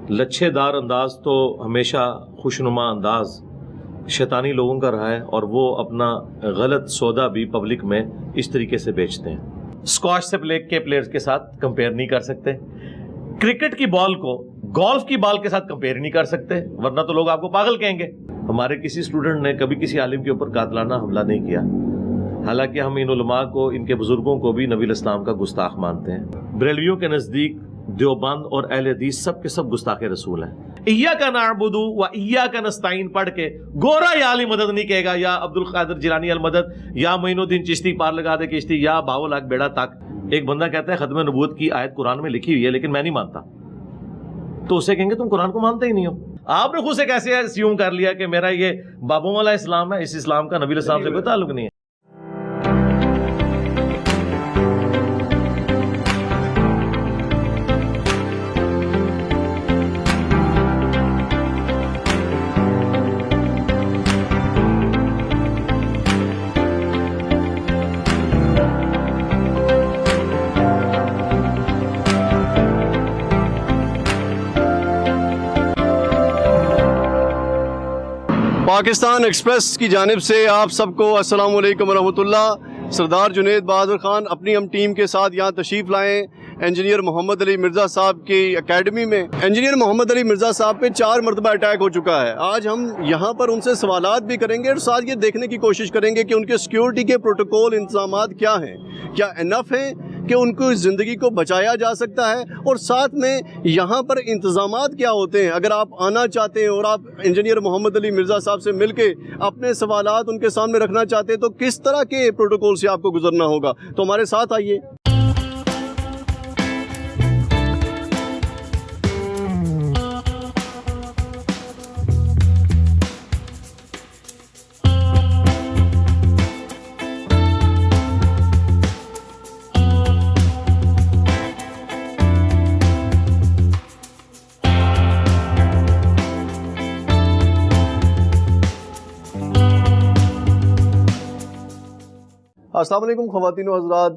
لچھے دار انداز تو ہمیشہ خوشنما انداز شیطانی لوگوں کا رہا ہے، اور وہ اپنا غلط سودا بھی پبلک میں اس طریقے سے بیچتے ہیں۔ اسکواش سے کے پلیئرز کے ساتھ کمپیئر نہیں کر سکتے، کرکٹ کی بال کو گولف کی بال کے ساتھ کمپیئر نہیں کر سکتے، ورنہ تو لوگ آپ کو پاگل کہیں گے۔ ہمارے کسی اسٹوڈنٹ نے کبھی کسی عالم کے اوپر قاتلانہ حملہ نہیں کیا، حالانکہ ہم ان علماء کو، ان کے بزرگوں کو بھی نبی الاسلام کا گستاخ مانتے ہیں۔ بریلویوں کے نزدیک دیوبند اور اہل حدیث سب کے سب گستاخ رسول ہیں۔ ایاک نعبد و ایاک نستعین پڑھ کے گورا یا علی مدد نہیں کہے گا، یا عبد القادر جیلانی المدد، یا معین الدین چشتی پار لگا دے کشتی، یا باول حق بیڑا تک۔ ایک بندہ کہتا ہے ختم نبوت کی آیت قرآن میں لکھی ہوئی ہے لیکن میں نہیں مانتا، تو اسے کہیں گے تم قرآن کو مانتے ہی نہیں ہو۔ آپ نے خود سے کیسے اسیوم کر لیا کہ میرا یہ بابوں والا اسلام ہے، اس اسلام کا نبی علیہ السلام سے کوئی تعلق نہیں ہے۔ پاکستان ایکسپریس کی جانب سے آپ سب کو السلام علیکم ورحمۃ اللہ۔ سردار جنید بہادر خان اپنی ہم ٹیم کے ساتھ یہاں تشریف لائیں انجینئر محمد علی مرزا صاحب کی اکیڈمی میں۔ انجینئر محمد علی مرزا صاحب پہ 4 مرتبہ اٹیک ہو چکا ہے۔ آج ہم یہاں پر ان سے سوالات بھی کریں گے اور ساتھ یہ دیکھنے کی کوشش کریں گے کہ ان کے سیکیورٹی کے پروٹوکول انتظامات کیا ہیں، کیا انف ہیں کہ ان کو اس زندگی کو بچایا جا سکتا ہے، اور ساتھ میں یہاں پر انتظامات کیا ہوتے ہیں۔ اگر آپ آنا چاہتے ہیں اور آپ انجینئر محمد علی مرزا صاحب سے مل کے اپنے سوالات ان کے سامنے رکھنا چاہتے ہیں تو کس طرح کے پروٹوکول سے آپ کو گزرنا ہوگا، تو ہمارے ساتھ آئیے۔ السلام علیکم خواتین و حضرات،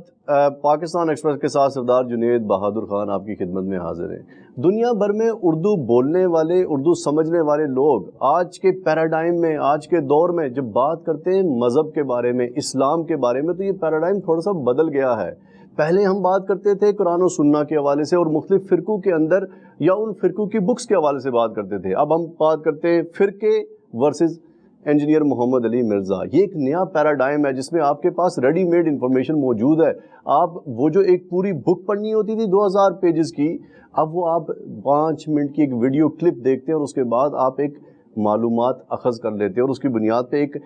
پاکستان ایکسپریس کے ساتھ سردار جنید بہادر خان آپ کی خدمت میں حاضر ہیں۔ دنیا بھر میں اردو بولنے والے، اردو سمجھنے والے لوگ آج کے پیراڈائم میں، آج کے دور میں جب بات کرتے ہیں مذہب کے بارے میں، اسلام کے بارے میں، تو یہ پیراڈائم تھوڑا سا بدل گیا ہے۔ پہلے ہم بات کرتے تھے قرآن و سنہ کے حوالے سے اور مختلف فرقوں کے اندر یا ان فرقوں کی بکس کے حوالے سے بات کرتے تھے۔ اب ہم بات کرتے ہیں فرقے ورسز انجینئر محمد علی مرزا۔ یہ ایک نیا پیراڈائم ہے جس میں آپ کے پاس ریڈی میڈ انفارمیشن موجود ہے۔ آپ وہ جو ایک پوری بک پڑھنی ہوتی تھی 2000 پیجز کی، اب وہ آپ 5 منٹ کی ایک ویڈیو کلپ دیکھتے ہیں اور اس کے بعد آپ ایک معلومات اخذ کر لیتے ہیں اور اس کی بنیاد پہ ایک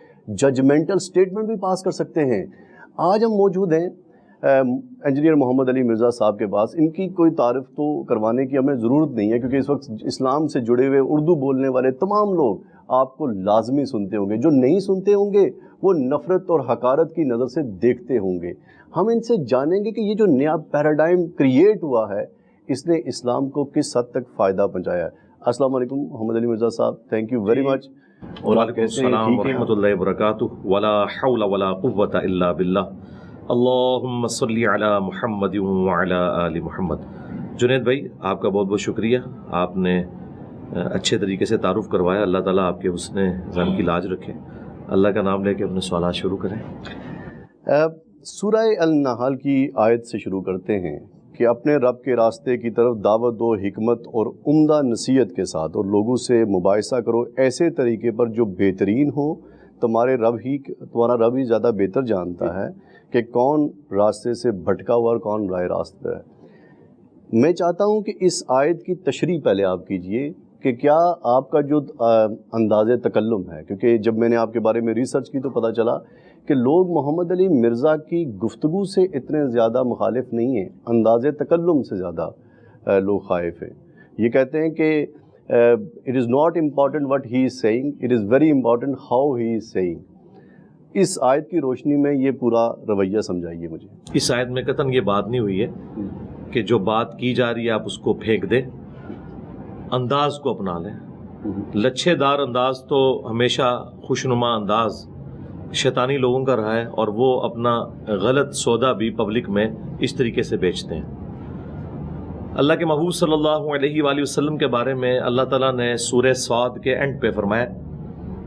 ججمنٹل سٹیٹمنٹ بھی پاس کر سکتے ہیں۔ آج ہم موجود ہیں انجینئر محمد علی مرزا صاحب کے پاس۔ ان کی کوئی تعارف تو کروانے کی ہمیں ضرورت نہیں ہے کیونکہ اس وقت اسلام سے جڑے ہوئے اردو بولنے والے تمام لوگ آپ کو لازمی سنتے ہوں گے، جو نہیں سنتے ہوں گے وہ نفرت اور حقارت کی نظر سے دیکھتے ہوں گے۔ ہم ان سے جانیں گے کہ یہ جو نیا پیراڈائم کریٹ ہوا ہے اس نے اسلام کو کس حد تک فائدہ پہنچایا ہے۔ السلام علیکم محمد علی مرزا صاحب، تھینک یو ویری مچ۔ وعلیکم السلام ورحمۃ اللہ وبرکاتہ۔ ولا حول ولا قوۃ الا باللہ، اللہم صلی علی محمد وعلی آل محمد۔ جنید بھائی آپ کا بہت بہت شکریہ، آپ نے اچھے طریقے سے تعارف کروایا۔ اللہ تعالیٰ آپ کے حسن ظن کی لاج رکھے۔ اللہ کا نام لے کے اپنے سوالات شروع کریں۔ سورہ النحل کی آیت سے شروع کرتے ہیں کہ اپنے رب کے راستے کی طرف دعوت دو حکمت اور عمدہ نصیحت کے ساتھ، اور لوگوں سے مباحثہ کرو ایسے طریقے پر جو بہترین ہو۔ تمہارا رب ہی زیادہ بہتر جانتا ہے کہ کون راستے سے بھٹکا ہوا اور کون راہ راست پر ہے۔ میں چاہتا ہوں کہ اس آیت کی تشریح پہلے آپ کیجئے کہ کیا آپ کا جو انداز تکلم ہے، کیونکہ جب میں نے آپ کے بارے میں ریسرچ کی تو پتہ چلا کہ لوگ محمد علی مرزا کی گفتگو سے اتنے زیادہ مخالف نہیں ہیں، انداز تکلم سے زیادہ لوگ خائف ہیں۔ یہ کہتے ہیں کہ it is not important what he is saying, it is very important how he is saying۔ اس آیت کی روشنی میں یہ پورا رویہ سمجھائیے مجھے۔ اس آیت میں قطعاً یہ بات نہیں ہوئی ہے کہ جو بات کی جا رہی ہے آپ اس کو پھینک دیں، انداز کو اپنا لیں۔ لچھے دار انداز تو ہمیشہ خوشنما انداز شیطانی لوگوں کا رہا ہے، اور وہ اپنا غلط سودا بھی پبلک میں اس طریقے سے بیچتے ہیں۔ اللہ کے محبوب صلی اللہ علیہ وآلہ وسلم کے بارے میں اللہ تعالیٰ نے سورہ صاد کے اینڈ پہ فرمایا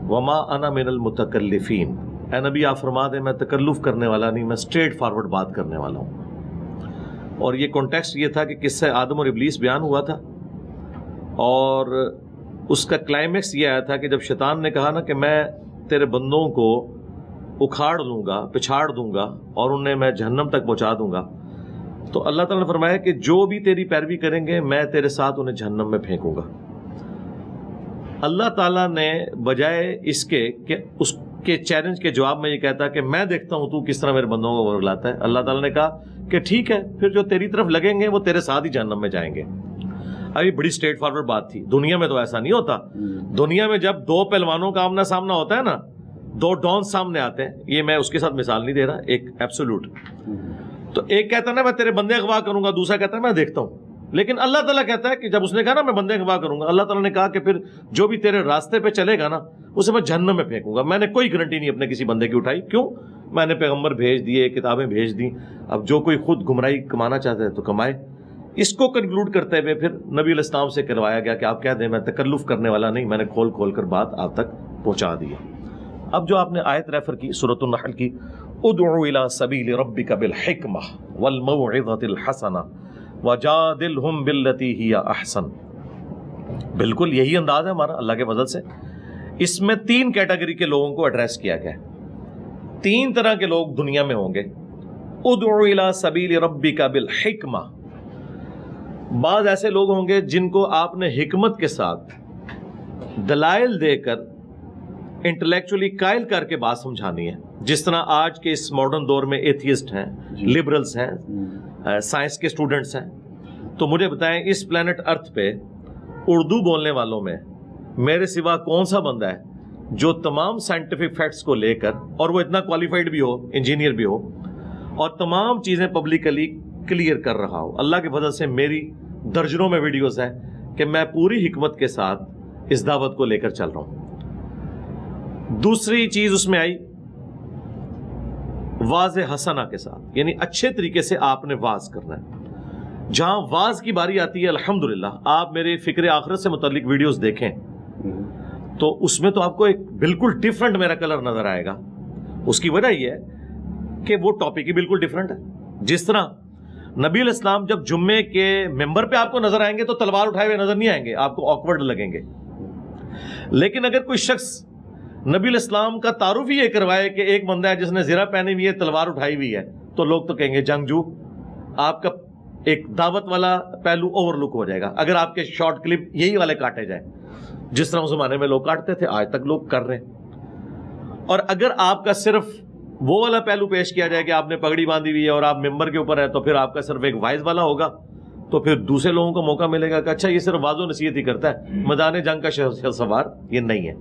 وما انا من المتکلفین، اے نبی آپ فرما دیں میں تکلف کرنے والا نہیں، میں اسٹریٹ فارورڈ بات کرنے والا ہوں۔ اور یہ کانٹیکسٹ یہ تھا کہ قصہ آدم اور ابلیس بیان ہوا تھا، اور اس کا کلائمیکس یہ آیا تھا کہ جب شیطان نے کہا نا کہ میں تیرے بندوں کو اکھاڑ دوں گا، پچھاڑ دوں گا اور انہیں میں جہنم تک پہنچا دوں گا، تو اللہ تعالیٰ نے فرمایا کہ جو بھی تیری پیروی کریں گے میں تیرے ساتھ انہیں جہنم میں پھینکوں گا۔ اللہ تعالیٰ نے بجائے اس کے کہ اس کے چیلنج کے جواب میں یہ کہتا کہ میں دیکھتا ہوں تو کس طرح میرے بندوں کو ورگلاتا ہے، اللہ تعالیٰ نے کہا کہ ٹھیک ہے پھر جو تیری طرف لگیں گے وہ تیرے ساتھ ہی جہنم میں جائیں گے۔ اب یہ بڑی اسٹریٹ فارورڈ بات تھی، دنیا میں تو ایسا نہیں ہوتا۔ دنیا میں جب دو پہلوانوں کا آمنا سامنا ہوتا ہے نا، دو ڈان سامنے آتے ہیں، یہ میں اس کے ساتھ مثال نہیں دے رہا، ایک ایبسولوٹ، تو ایک کہتا ہے نا میں تیرے بندے اغوا کروں گا، دوسرا کہتا ہے میں دیکھتا ہوں۔ لیکن اللہ تعالیٰ کہتا ہے کہ جب اس نے کہا نا میں بندے اغوا کروں گا، اللہ تعالیٰ نے کہا کہ پھر جو بھی تیرے راستے پہ چلے گا نا اسے میں جہنم میں پھینکوں گا۔ میں نے کوئی گارنٹی نہیں اپنے کسی بندے کی اٹھائی، کیوں؟ میں نے پیغمبر بھیج دیے، کتابیں بھیج دی، اب جو کوئی خود گمراہی کمانا چاہتا ہے تو کمائے۔ اس کو کنکلوڈ کرتے ہوئے پھر نبی علیہ السلام سے کروایا گیا کہ آپ کہہ دیں میں تکلف کرنے والا نہیں، میں نے کھول کھول کر بات آپ تک پہنچا دی۔ اب جو آپ نے آیت ریفر کی سورۃ النحل کی، ادعو الی سبیل ربک بالحکمہ والموعظۃ الحسنہ وجادلہم باللتی ہی احسن، بالکل یہی انداز ہے ہمارا اللہ کے فضل سے۔ اس میں 3 کیٹیگری کے لوگوں کو ایڈریس کیا گیا ہے، 3 طرح کے لوگ دنیا میں ہوں گے۔ ادعو الی سبیل ربک بالحکمہ، بعض ایسے لوگ ہوں گے جن کو آپ نے حکمت کے ساتھ دلائل دے کر انٹلیکچولی قائل کر کے بات سمجھانی ہے، جس طرح آج کے اس ماڈرن دور میں ایتھیسٹ ہیں، لبرلز ہیں، سائنس کے اسٹوڈنٹس ہیں۔ تو مجھے بتائیں اس پلانٹ ارتھ پہ اردو بولنے والوں میں میرے سوا کون سا بندہ ہے جو تمام سائنٹیفک فیکٹس کو لے کر، اور وہ اتنا کوالیفائڈ بھی ہو، انجینئر بھی ہو، اور تمام چیزیں پبلکلی کلیئر کر رہا ہو؟ اللہ کے فضل سے میری درجنوں میں ویڈیوز ہیں کہ میں پوری حکمت کے ساتھ اس دعوت کو لے کر چل رہا ہوں۔ دوسری چیز اس میں آئی واضح حسنہ کے ساتھ، یعنی اچھے طریقے سے آپ نے واز کرنا ہے۔ جہاں واز کی باری آتی ہے، الحمدللہ آپ میرے فکر آخرت سے متعلق ویڈیوز دیکھیں تو اس میں تو آپ کو ایک بالکل ڈیفرنٹ میرا کلر نظر آئے گا۔ اس کی وجہ یہ ہے کہ وہ ٹاپک ہی بالکل ڈیفرنٹ ہے۔ جس طرح نبی علیہ السلام جب جمعے کے ممبر پہ آپ کو نظر آئیں گے تو تلوار اٹھائے ہوئے نظر نہیں آئیں گے، آپ کو آکورڈ لگیں گے۔ لیکن اگر کوئی شخص نبی علیہ السلام کا تعارف ہی یہ کروائے کہ ایک بندہ ہے جس نے زرہ پہنی ہوئی ہے، تلوار اٹھائی ہوئی ہے، تو لوگ تو کہیں گے جنگجو، آپ کا ایک دعوت والا پہلو اوور لک ہو جائے گا اگر آپ کے شارٹ کلپ یہی والے کاٹے جائیں، جس طرح اس زمانے میں لوگ کاٹتے تھے، آج تک لوگ کر رہے ہیں۔ اور اگر آپ کا صرف وہ والا پہلو پیش کیا جائے کہ آپ نے پگڑی باندھی ہوئی ہے اور آپ ممبر کے اوپر ہے، تو پھر آپ کا صرف ایک وائز والا ہوگا، تو پھر دوسرے لوگوں کو موقع ملے گا کہ اچھا یہ صرف واضح و نصیحت ہی کرتا ہے، میدان جنگ کا شہ سوار یہ نہیں ہے۔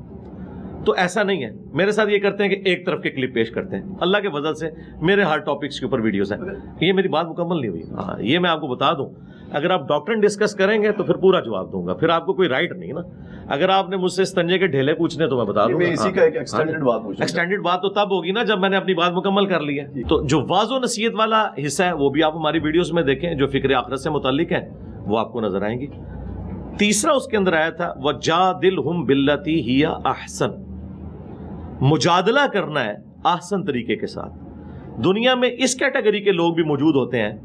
تو ایسا نہیں ہے، میرے ساتھ یہ کرتے ہیں کہ ایک طرف کے کلپ پیش کرتے ہیں۔ اللہ کے فضل سے میرے ہر ٹاپکس کے اوپر ویڈیوز ہیں۔ یہ میری بات مکمل نہیں ہوئی، ہاں یہ میں آپ کو بتا دوں، اگر آپ ڈاکٹرن ڈسکس کریں گے تو پھر پورا جواب دوں گا، پھر آپ کو کوئی رائٹ نہیں نا۔ اگر آپ نے مجھ سے استنجے کے ڈھیلے پوچھنے تو میں بتا دوں گا، اسی کا ایک ایکسٹینڈڈ بات پوچھوں گا۔ ایکسٹینڈڈ بات تو تب ہوگی نا جب میں نے اپنی بات مکمل کر لی ہے۔ تو جو واضح و نصیحت والا حصہ ہے وہ بھی آپ ہماری ویڈیوز میں دیکھیں، جو فکر آخرت سے متعلق ہے وہ آپ کو نظر آئیں گی۔ تیسرا اس کے اندر آیا تھا وَجَادِلْهُمْ بِالَّتِي هِيَ أَحْسَنُ، مجادلہ کرنا ہے احسن طریقے کے ساتھ۔ دنیا میں اس کیٹیگری کے لوگ بھی موجود ہوتے ہیں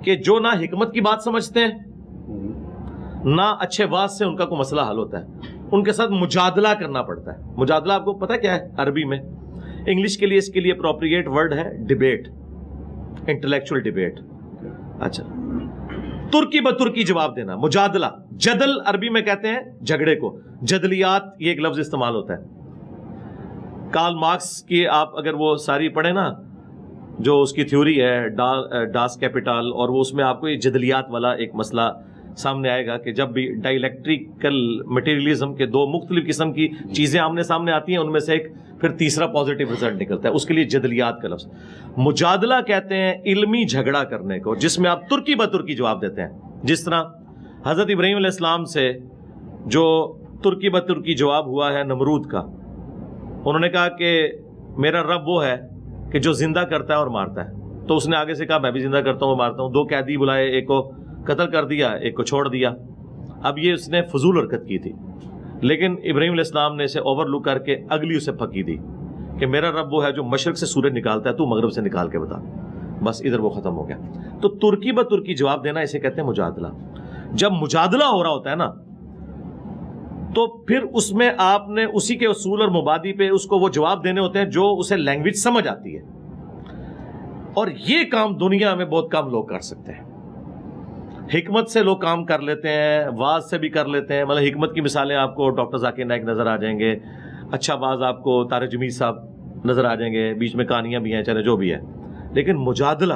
کہ جو نہ حکمت کی بات سمجھتے ہیں نہ اچھے واز سے ان کا کوئی مسئلہ حل ہوتا ہے، ان کے ساتھ مجادلہ کرنا پڑتا ہے۔ مجادلہ آپ کو پتہ کیا ہے عربی میں؟ انگلش کے لیے اس کے لیے اپروپریٹ ورڈ ہے ڈیبیٹ، انٹلیکچوئل ڈیبیٹ۔ اچھا، ترکی بترکی جواب دینا، مجادلہ۔ جدل عربی میں کہتے ہیں جھگڑے کو، جدلیات یہ ایک لفظ استعمال ہوتا ہے۔ کارل مارکس کی آپ اگر وہ ساری پڑھیں نا، جو اس کی تھیوری ہے ڈاس کیپیٹال، اور وہ اس میں آپ کو یہ جدلیات والا ایک مسئلہ سامنے آئے گا کہ جب بھی ڈائی الیکٹریکل مٹیریلزم کے دو مختلف قسم کی چیزیں آمنے سامنے آتی ہیں، ان میں سے ایک پھر تیسرا پازیٹیو رزلٹ نکلتا ہے، اس کے لیے جدلیات کا لفظ۔ مجادلہ کہتے ہیں علمی جھگڑا کرنے کو، جس میں آپ ترکی بترکی جواب دیتے ہیں۔ جس طرح حضرت ابراہیم علیہ السلام سے جو ترکی بترکی جواب ہوا ہے نمرود کا، انہوں نے کہا کہ میرا رب وہ ہے کہ جو زندہ کرتا ہے اور مارتا ہے، تو اس نے آگے سے کہا میں بھی زندہ کرتا ہوں اور مارتا ہوں۔ 2 قیدی بلائے، ایک کو قتل کر دیا، ایک کو چھوڑ دیا. اب یہ اس نے فضول حرکت کی تھی، لیکن ابراہیم علیہ السلام نے اسے اوور لک کر کے اگلی اسے پھکی دی کہ میرا رب وہ ہے جو مشرق سے سورج نکالتا ہے، تو مغرب سے نکال کے بتا. بس ادھر وہ ختم ہو گیا. تو ترکی ب ترکی جواب دینا اسے کہتے ہیں مجادلہ. جب مجادلہ ہو رہا ہوتا ہے نا تو پھر اس میں آپ نے اسی کے اصول اور مبادی پہ اس کو وہ جواب دینے ہوتے ہیں جو اسے لینگویج سمجھ آتی ہے. اور یہ کام دنیا میں بہت کم لوگ کر سکتے ہیں. حکمت سے لوگ کام کر لیتے ہیں، واز سے بھی کر لیتے ہیں. مطلب حکمت کی مثالیں آپ کو ڈاکٹر ذاکر نائک نظر آ جائیں گے، اچھا واز آپ کو طارق جمیل صاحب نظر آ جائیں گے، بیچ میں کہانیاں بھی ہیں، چلے جو بھی ہے. لیکن مجادلہ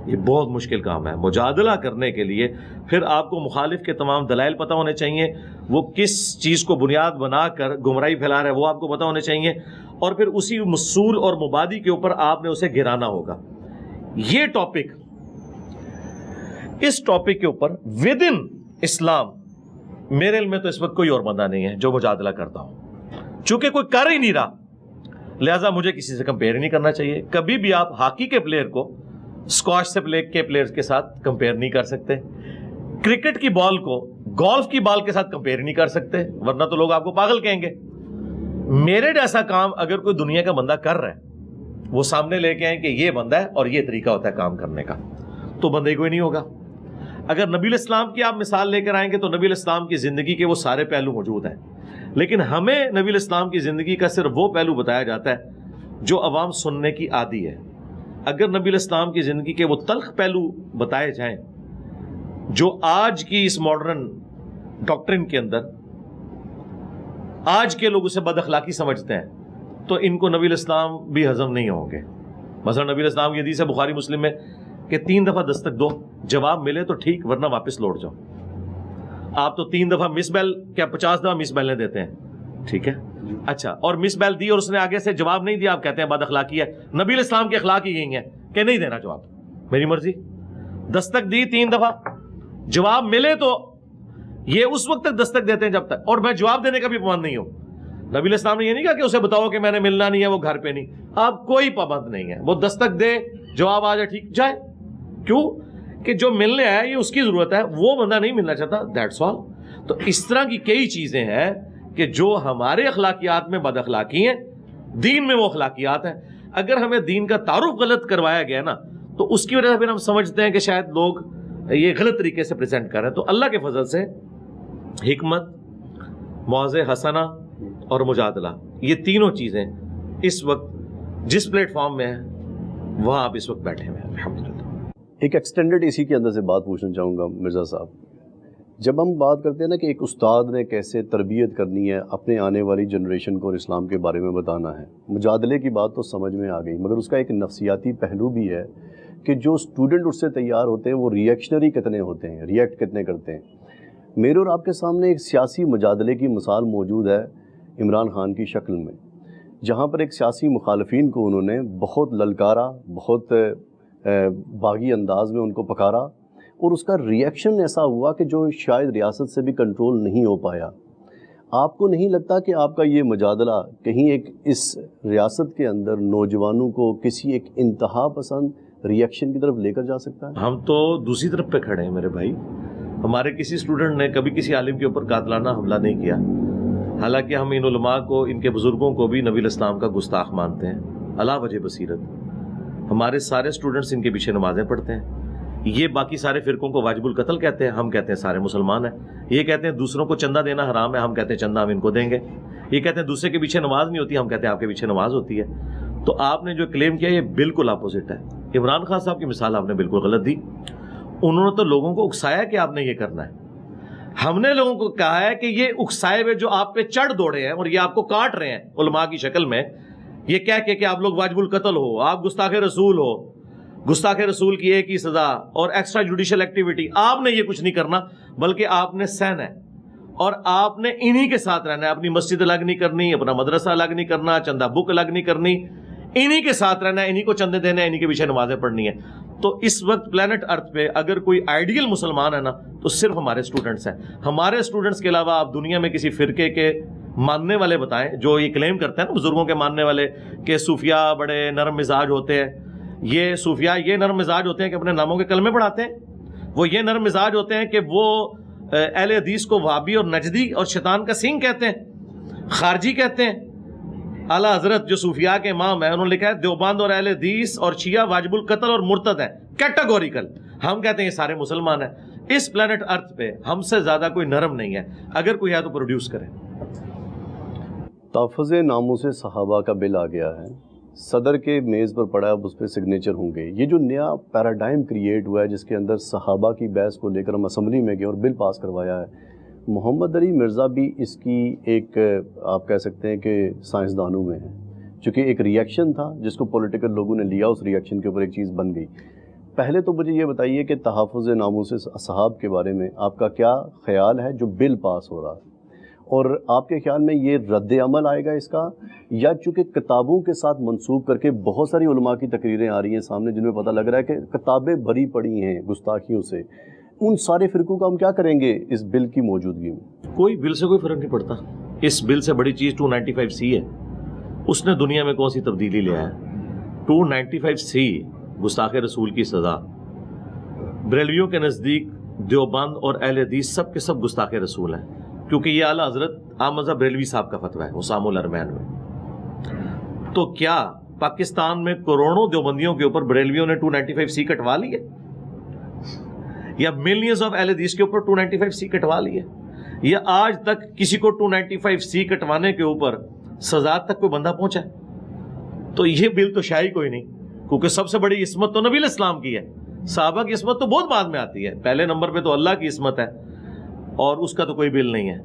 یہ بہت مشکل کام ہے. مجادلہ کرنے کے لیے پھر آپ کو مخالف کے تمام دلائل پتہ ہونے چاہیے، وہ کس چیز کو بنیاد بنا کر گمراہی پھیلا رہا ہے وہ آپ کو پتہ ہونے چاہیے، اور پھر اسی اصول اور مبادی کے اوپر آپ نے اسے گرانا ہوگا. یہ ٹاپک، اس ٹاپک کے اوپر ود ان اسلام میرے علم میں تو اس وقت کوئی اور بندہ نہیں ہے جو مجادلہ کرتا ہوں. چونکہ کوئی کر ہی نہیں رہا، لہٰذا مجھے کسی سے کمپیئر نہیں کرنا چاہیے. کبھی بھی آپ ہاکی کے پلیئر کو اسکواش سے پلے کے پلیئر کے ساتھ کمپیئر نہیں کر سکتے. کرکٹ کی بال کو گولف کی بال کے ساتھ کمپیئر نہیں کر سکتے، ورنہ تو لوگ آپ کو پاگل کہیں گے. میرے جیسا کام اگر کوئی دنیا کا بندہ کر رہا ہے، وہ سامنے لے کے آئیں کہ یہ بندہ ہے اور یہ طریقہ ہوتا ہے کام کرنے کا، تو بندے کوئی نہیں ہوگا. اگر نبی علیہ السلام کی آپ مثال لے کر آئیں گے تو نبی علیہ السلام کی زندگی کے وہ سارے پہلو موجود ہیں، لیکن ہمیں نبی علیہ السلام کی زندگی کا صرف وہ پہلو بتایا جاتا ہے جو عوام سننے کی عادی ہے. اگر نبی علیہ السلام کی زندگی کے وہ تلخ پہلو بتائے جائیں جو آج کی اس ماڈرن ڈاکٹرن کے اندر آج کے لوگ اسے بد اخلاقی سمجھتے ہیں، تو ان کو نبی علیہ السلام بھی ہضم نہیں ہوں گے. مثلا نبی علیہ السلام کی حدیث ہے بخاری مسلم میں کہ 3 دفعہ دستک دو، جواب ملے تو ٹھیک ورنہ واپس لوٹ جاؤ. آپ تو 3 دفعہ مس بیل، کیا 50 دفعہ مس بیلیں دیتے ہیں؟ ٹھیک ہے، اچھا، اور مس بیل دی اور اس نے آگے سے جواب نہیں دیا، آپ کہتے ہیں بد اخلاقی ہے. نبی علیہ السلام کے اخلاق ہی یہی ہیں کہ نہیں دینا جواب، میری مرضی. دستک دی 3 دفعہ، جواب ملے تو یہ اس وقت تک دستک دیتے ہیں جب تک، اور میں جواب دینے کا بھی پابند نہیں ہوں. نبی علیہ السلام نے یہ نہیں کہا کہ اسے بتاؤ کہ میں نے ملنا نہیں ہے، وہ گھر پہ نہیں. آپ کوئی پابند نہیں ہے، وہ دستک دے، جواب آ جائے ٹھیک جائے. کیوں کہ جو ملنے آیا یہ اس کی ضرورت ہے، وہ بندہ نہیں ملنا چاہتا، دیٹس آل. تو اس طرح کی کئی چیزیں ہیں کہ جو ہمارے اخلاقیات میں بد اخلاقی ہیں، دین میں وہ اخلاقیات ہیں. اگر ہمیں دین کا تعارف غلط کروایا گیا نا تو اس کی وجہ سے پھر ہم سمجھتے ہیں کہ شاید لوگ یہ غلط طریقے سے پریزنٹ کر رہے ہیں. تو اللہ کے فضل سے حکمت، موعظہ حسنہ اور مجادلہ، یہ تینوں چیزیں اس وقت جس پلیٹ فارم میں ہیں وہاں آپ اس وقت بیٹھے ہوئے ہیں الحمدللہ. ایک ایکسٹینڈڈ اسی کے اندر سے بات پوچھنا چاہوں گا مرزا صاحب. جب ہم بات کرتے ہیں نا کہ ایک استاد نے کیسے تربیت کرنی ہے اپنے آنے والی جنریشن کو اور اسلام کے بارے میں بتانا ہے، مجادلے کی بات تو سمجھ میں آ گئی، مگر اس کا ایک نفسیاتی پہلو بھی ہے کہ جو اسٹوڈنٹ اس سے تیار ہوتے ہیں وہ ریئیکشنری کتنے ہوتے ہیں، ریئیکٹ کتنے کرتے ہیں. میرے اور آپ کے سامنے ایک سیاسی مجادلے کی مثال موجود ہے عمران خان کی شکل میں، جہاں پر ایک سیاسی مخالفین کو انہوں نے بہت للکارا، بہت باغی انداز میں ان کو پکارا، اور اس کا ریئیکشن ایسا ہوا کہ جو شاید ریاست سے بھی کنٹرول نہیں ہو پایا. آپ کو نہیں لگتا کہ آپ کا یہ مجادلہ کہیں ایک اس ریاست کے اندر نوجوانوں کو کسی ایک انتہا پسند ریئیکشن کی طرف لے کر جا سکتا ہے؟ ہم تو دوسری طرف پہ کھڑے ہیں میرے بھائی. ہمارے کسی اسٹوڈنٹ نے کبھی کسی عالم کے اوپر قاتلانہ حملہ نہیں کیا، حالانکہ ہم ان علماء کو، ان کے بزرگوں کو بھی نبی علیہ السلام کا گستاخ مانتے ہیں علا وجہ بصیرت. ہمارے سارے اسٹوڈنٹس ان کے پیچھے نمازیں پڑھتے ہیں. یہ باقی سارے فرقوں کو واجب القتل کہتے ہیں، ہم کہتے ہیں سارے مسلمان ہیں. یہ کہتے ہیں دوسروں کو چندہ دینا حرام ہے، ہم کہتے ہیں چندہ ہم ان کو دیں گے. یہ کہتے ہیں دوسرے کے پیچھے نماز نہیں ہوتی، ہم کہتے ہیں آپ کے پیچھے نماز ہوتی ہے. تو آپ نے جو کلیم کیا یہ بالکل اپوزٹ ہے. عمران خان صاحب کی مثال آپ نے بالکل غلط دی. انہوں نے تو لوگوں کو اکسایا کہ آپ نے یہ کرنا ہے. ہم نے لوگوں کو کہا ہے کہ یہ اکسائے ہوئے جو آپ پہ چڑھ دوڑے ہیں اور یہ آپ کو کاٹ رہے ہیں علماء کی شکل میں، یہ کہہ کے کہ آپ لوگ واجب القتل ہو، آپ گستاخ رسول ہو، گستاخ رسول کی ایک ہی سزا اور ایکسٹرا جوڈیشل ایکٹیویٹی، آپ نے یہ کچھ نہیں کرنا بلکہ آپ نے سہنا ہے اور آپ نے انہی کے ساتھ رہنا ہے. اپنی مسجد الگ نہیں کرنی، اپنا مدرسہ الگ نہیں کرنا، چندہ بک الگ نہیں کرنی، انہی کے ساتھ رہنا ہے، انہی کو چندے دینے ہیں، انہی کے پیچھے نمازیں پڑھنی ہیں. تو اس وقت پلانٹ ارتھ پہ اگر کوئی آئیڈیل مسلمان ہے نا تو صرف ہمارے اسٹوڈنٹس ہیں. ہمارے اسٹوڈنٹس کے علاوہ آپ دنیا میں کسی فرقے کے ماننے والے بتائیں جو یہ کلیم کرتے ہیں نا بزرگوں کے ماننے والے کہ صوفیاء بڑے نرم مزاج ہوتے ہیں. یہ صوفیاء یہ نرم مزاج ہوتے ہیں کہ اپنے ناموں کے کلمے پڑھاتے ہیں. وہ یہ نرم مزاج ہوتے ہیں کہ وہ اہل حدیث کو وہابی اور نجدی اور شیطان کا سنگ کہتے ہیں، خارجی کہتے ہیں۔ اعلیٰ حضرت جو صوفیاء کے امام ہیں انہوں نے لکھا ہے دیوبند اور اہل حدیث اور شیعہ واجب القتل اور مرتد ہیں، کیٹاگوریکل۔ ہم کہتے ہیں یہ سارے مسلمان ہیں۔ اس پلانٹ ارتھ پہ ہم سے زیادہ کوئی نرم نہیں ہے، اگر کوئی ہے تو پروڈیوس کرے۔ تحفظ ناموس صحابہ کا بل آ گیا ہے، صدر کے میز پر پڑا ہے، اب اس پہ سگنیچر ہوں گے۔ یہ جو نیا پیراڈائم کریٹ ہوا ہے جس کے اندر صحابہ کی بحث کو لے کر ہم اسمبلی میں گئے اور بل پاس کروایا ہے، محمد علی مرزا بھی اس کی ایک آپ کہہ سکتے ہیں کہ سائنسدانوں میں ہے، چونکہ ایک ریئیکشن تھا جس کو پولیٹیکل لوگوں نے لیا، اس ریئیکشن کے اوپر ایک چیز بن گئی۔ پہلے تو مجھے یہ بتائیے کہ تحفظ ناموس اصحاب کے بارے میں آپ کا کیا خیال ہے جو بل پاس ہو رہا ہے، اور آپ کے خیال میں یہ رد عمل آئے گا اس کا، یا چونکہ کتابوں کے ساتھ منسوب کر کے بہت ساری علماء کی تقریریں آ رہی ہیں سامنے جن میں پتہ لگ رہا ہے کہ کتابیں بھری پڑی ہیں گستاخیوں سے، ان سارے فرقوں کا ہم کیا کریں گے اس بل کی موجودگی میں؟ کوئی بل سے کوئی فرق نہیں پڑتا۔ اس بل سے بڑی چیز 295C ہے، اس نے دنیا میں کون سی تبدیلی لیا ہے؟ 295C گستاخ رسول کی سزا۔ بریلویوں کے نزدیک دیوبند اور اہل حدیث سب کے سب گستاخ رسول ہیں، کیونکہ یہ اعلیٰ حضرت عام مذہب بریلوی صاحب کا فتویٰ ہے اسام الارمین میں۔ تو کیا پاکستان میں کروڑوں دیوبندیوں کے اوپر بریلویوں نے 295C کٹوا لی ہے، یا ملینز آف اہل حدیث کے اوپر 295C کٹوا لی ہے، یا آج تک کسی کو 295C کٹوانے کے اوپر سزا تک کوئی بندہ پہنچا ہے؟ تو یہ بل تو شاہی کوئی نہیں، کیونکہ سب سے بڑی عصمت تو نبی علیہ السلام کی ہے، صحابہ کی عصمت تو بہت بعد میں آتی ہے، پہلے نمبر پہ تو اللہ کی عصمت ہے اور اس کا تو کوئی بل نہیں ہے،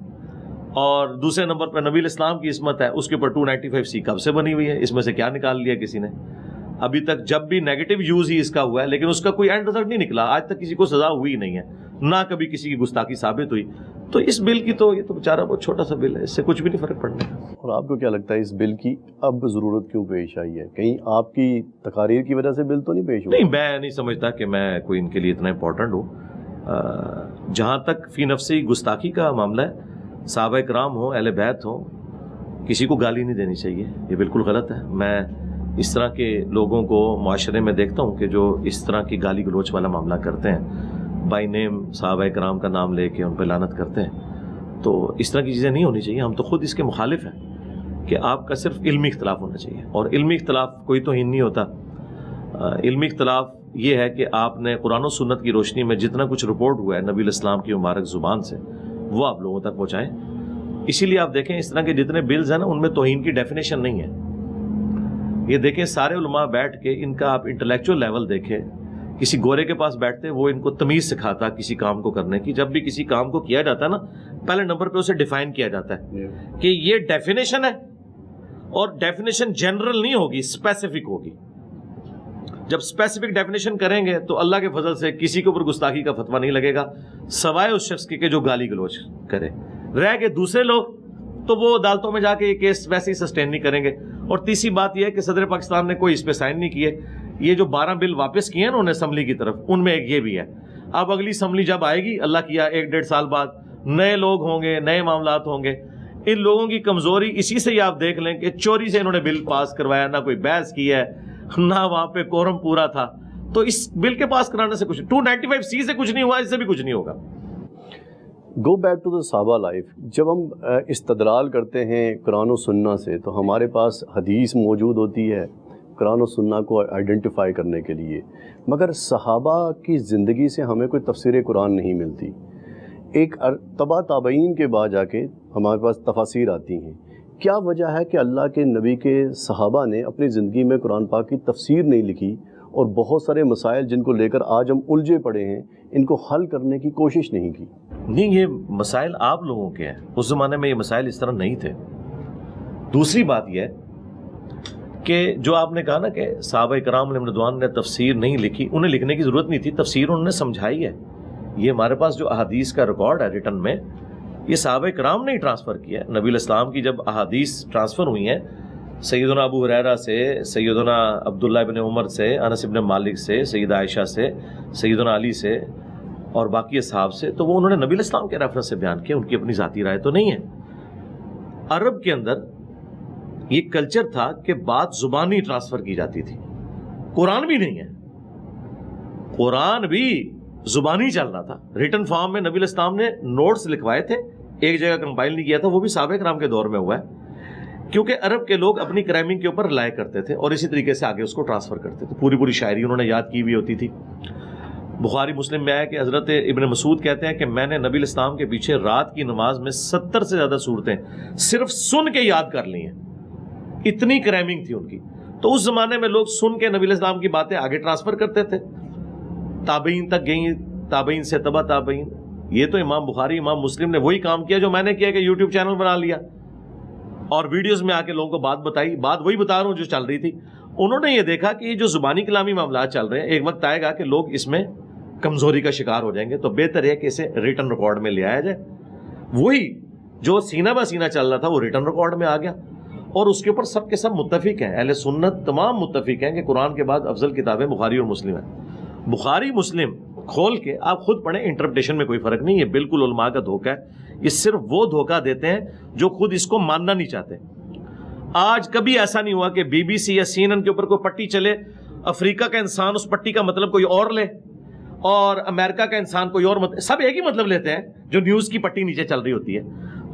اور دوسرے نمبر پہ نبی علیہ السلام کی عصمت ہے، اس کے اوپر 295C کب سے بنی ہوئی ہے؟ اس میں سے کیا نکال لیا کسی نے؟ ابھی تک جب بھی نیگیٹو یوز ہی اس کا ہوا ہے، لیکن اس کا کوئی اینڈ رزلٹ نہیں نکلا، آج تک کسی کو سزا ہوئی نہیں ہے، نہ کبھی کسی کی گستاخی ثابت ہوئی۔ تو اس بل کی تو یہ تو بیچارہ بہت چھوٹا سا بل ہے، اس سے کچھ بھی نہیں فرق پڑنے کا۔ اور آپ کو کیا لگتا ہے اس بل کی اب ضرورت کیوں پیش آئی ہے؟ کہیں آپ کی تقاریر کی وجہ سے بل تو نہیں پیش ہوا؟ نہیں، میں نہیں سمجھتا کہ میں کوئی ان کے لیے اتنا امپورٹنٹ ہوں۔ جہاں تک فی نفسی گستاخی کا معاملہ ہے، صحابہ کرام ہوں، اہل بیت ہوں، کسی کو گالی نہیں دینی چاہیے، یہ بالکل غلط ہے۔ میں اس طرح کے لوگوں کو معاشرے میں دیکھتا ہوں کہ جو اس طرح کی گالی گلوچ والا معاملہ کرتے ہیں، بائی نیم صحابہ کرام کا نام لے کے ان پہ لعنت کرتے ہیں، تو اس طرح کی چیزیں نہیں ہونی چاہیے۔ ہم تو خود اس کے مخالف ہیں کہ آپ کا صرف علمی اختلاف ہونا چاہیے، اور علمی اختلاف کوئی توہین نہیں ہوتا۔ علمی اختلاف یہ ہے کہ آپ نے قرآن و سنت کی روشنی میں جتنا کچھ رپورٹ ہوا ہے نبی علیہ السلام کی مبارک زبان سے، وہ آپ لوگوں تک پہنچائیں۔ اسی لیے آپ دیکھیں اس طرح کے جتنے بلز ہیں نا، ان میں توہین کی ڈیفینیشن نہیں ہے۔ یہ دیکھیں سارے علماء بیٹھ کے ان کا آپ انٹلیکچوئل لیول دیکھیں، کسی گورے کے پاس بیٹھتے وہ ان کو تمیز سکھاتا کسی کام کو کرنے کی۔ جب بھی کسی کام کو کیا جاتا ہے نا، پہلے نمبر پہ اسے ڈیفائن کیا جاتا ہے کہ یہ ڈیفینیشن ہے، اور ڈیفینیشن جنرل نہیں ہوگی، اسپیسیفک ہوگی۔ جب اسپیسیفک ڈیفینیشن کریں گے تو اللہ کے فضل سے کسی کے اوپر گستاخی کا فتویٰ نہیں لگے گا، سوائے اس شخص کے کہ جو گالی گلوچ کرے۔ رہ کے دوسرے لوگ تو وہ عدالتوں میں جا کے یہ کیس ویسے ہی سسٹین نہیں کریں گے۔ اور تیسری بات یہ ہے کہ صدر پاکستان نے کوئی اس پہ سائن نہیں کیے۔ یہ جو 12 بل واپس کیے ہیں انہوں نے اسمبلی کی طرف، ان میں ایک یہ بھی ہے۔ اب اگلی اسمبلی جب آئے گی، اللہ کیا 1-1.5 سال بعد نئے لوگ ہوں گے، نئے معاملات ہوں گے۔ ان لوگوں کی کمزوری اسی سے ہی آپ دیکھ لیں کہ چوری سے انہوں نے بل پاس کروایا، نہ کوئی بحث کی ہے، نہ وہاں پہ کورم پورا تھا۔ تو اس بل کے پاس کرانے سے کچھ 295C سے کچھ نہیں ہوا، اس سے بھی کچھ نہیں ہوگا۔ گو بیک ٹو دا صحابہ لائف۔ جب ہم استدلال کرتے ہیں قرآن و سنت سے تو ہمارے پاس حدیث موجود ہوتی ہے قرآن و سنت کو آئیڈینٹیفائی کرنے کے لیے، مگر صحابہ کی زندگی سے ہمیں کوئی تفسیر قرآن نہیں ملتی۔ ایک تبع تابعین کے بعد جا کے ہمارے پاس تفاسیر آتی ہیں۔ کیا وجہ ہے کہ اللہ کے نبی کے صحابہ نے اپنی زندگی میں قرآن پاک کی تفسیر نہیں لکھی، اور بہت سارے مسائل جن کو لے کر آج ہم الجھے پڑے ہیں ان کو حل کرنے کی کوشش نہیں کی؟ نہیں، یہ مسائل آپ لوگوں کے ہیں، اس زمانے میں یہ مسائل اس طرح نہیں تھے۔ دوسری بات یہ ہے کہ جو آپ نے کہا نا کہ صحابہ کرام رضوان نے تفسیر نہیں لکھی، انہیں لکھنے کی ضرورت نہیں تھی، تفسیر انہوں نے سمجھائی ہے۔ یہ ہمارے پاس جو احادیث کا ریکارڈ ہے ریٹن میں، یہ صحابہ کرام نے ہی ٹرانسفر کیا ہے۔ نبی علیہ السلام کی جب احادیث ٹرانسفر ہوئی ہیں سیدنا ابو ہریرہ سے، سیدنا عبداللہ ابن عمر سے، انس ابن مالک سے، سیدہ عائشہ سے، سیدنا علی سے اور باقی اصحاب سے، تو وہ انہوں نے نبی علیہ السلام کے ریفرنس سے بیان کیا، ان کی اپنی ذاتی رائے تو نہیں ہے۔ عرب کے اندر یہ کلچر تھا کہ بات زبانی ٹرانسفر کی جاتی تھی، قرآن بھی نہیں ہے، قرآن بھی زبانی چل رہا تھا, ریٹن فارم میں نبی الاسلام نے نوٹس لکھوائے تھے, ایک جگہ کمپائل نہیں کیا تھا, وہ بھی صحابہ کرام کے دور میں ہوا ہے, کیونکہ عرب کے لوگ اپنی کرائمنگ کے اوپر رائے کرتے تھے اور اسی طریقے سے آگے اس کو ٹرانسفر کرتے تھے. پوری شاعری انہوں نے یاد کی ہوئی ہوتی تھی. بخاری مسلم میں آیا کہ حضرت ابن مسعود کہتے ہیں کہ میں نے نبی الاسلام کے پیچھے رات کی نماز میں 70 سے زیادہ صورتیں صرف سن کے یاد کر لی ہیں, اتنی کرائمنگ تھی ان کی. تو اس زمانے میں لوگ سن کے نبی الاسلام کی باتیں آگے ٹرانسفر کرتے تھے, تابعین تک گئیں, تابعین سے تبع تابعین. یہ تو امام بخاری امام مسلم نے وہی کام کیا جو میں نے کیا, کہ یوٹیوب چینل بنا لیا اور ویڈیوز میں آ کے لوگوں کو بات بتائی. بات وہی بتا رہا ہوں جو چل رہی تھی. انہوں نے یہ دیکھا کہ یہ جو زبانی کلامی معاملات چل رہے ہیں, ایک وقت آئے گا کہ لوگ اس میں کمزوری کا شکار ہو جائیں گے, تو بہتر ہے کہ اسے ریٹن ریکارڈ میں لے آیا جائے. وہی جو سینہ بہ سینہ چل رہا تھا وہ ریٹن ریکارڈ میں آ گیا, اور اس کے اوپر سب کے سب متفق ہیں, اہل سنت تمام متفق ہیں کہ قرآن کے بعد افضل کتابیں بخاری اور مسلم ہیں. بخاری مسلم کھول کے آپ خود پڑھیں, انٹرپریٹیشن میں کوئی فرق نہیں ہے, بالکل علماء کا دھوکہ ہے. یہ صرف وہ دھوکہ دیتے ہیں جو خود اس کو ماننا نہیں چاہتے. آج کبھی ایسا نہیں ہوا کہ بی بی سی یا سی این این کے اوپر کوئی پٹی چلے, افریقہ کا انسان اس پٹی کا مطلب کوئی اور لے اور امریکہ کا انسان کوئی اور مطلب, سب ایک ہی مطلب لیتے ہیں جو نیوز کی پٹی نیچے چل رہی ہوتی ہے.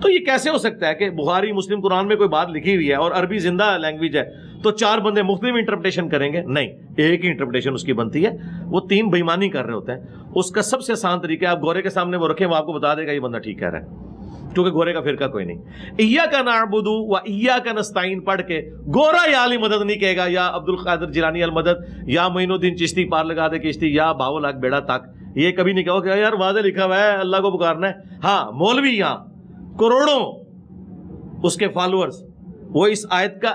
تو یہ کیسے ہو سکتا ہے کہ بخاری مسلم قرآن میں کوئی بات لکھی ہوئی ہے اور عربی زندہ لینگویج ہے تو 4 بندے مختلف انٹرپریٹیشن کریں گے؟ نہیں, ایک ہی انٹرپریٹیشن اس کی بنتی ہے. وہ 3 بےایمانی کر رہے ہوتے ہیں. اس کا سب سے آسان طریقہ ہے آپ گورے کے سامنے وہ رکھیں, وہ آپ کو بتا دے گا یہ بندہ ٹھیک کہہ رہا ہے, کیونکہ گورے کا فرقہ کوئی نہیں. ایاک نعبد و ایاک نستعین پڑھ کے گورا یا علی مدد نہیں کہے گا, یا عبد القادر جیلانی المدد, یا معین الدین چشتی پار لگا دے کشتی, یا باو لاکھ بیڑا تک. یہ کبھی نہیں کہو کہ یار واضح لکھا ہوا ہے اللہ کو پکارنا ہے. ہاں مولوی یہاں کروڑوں اس کے فالوورز وہ اس آیت کا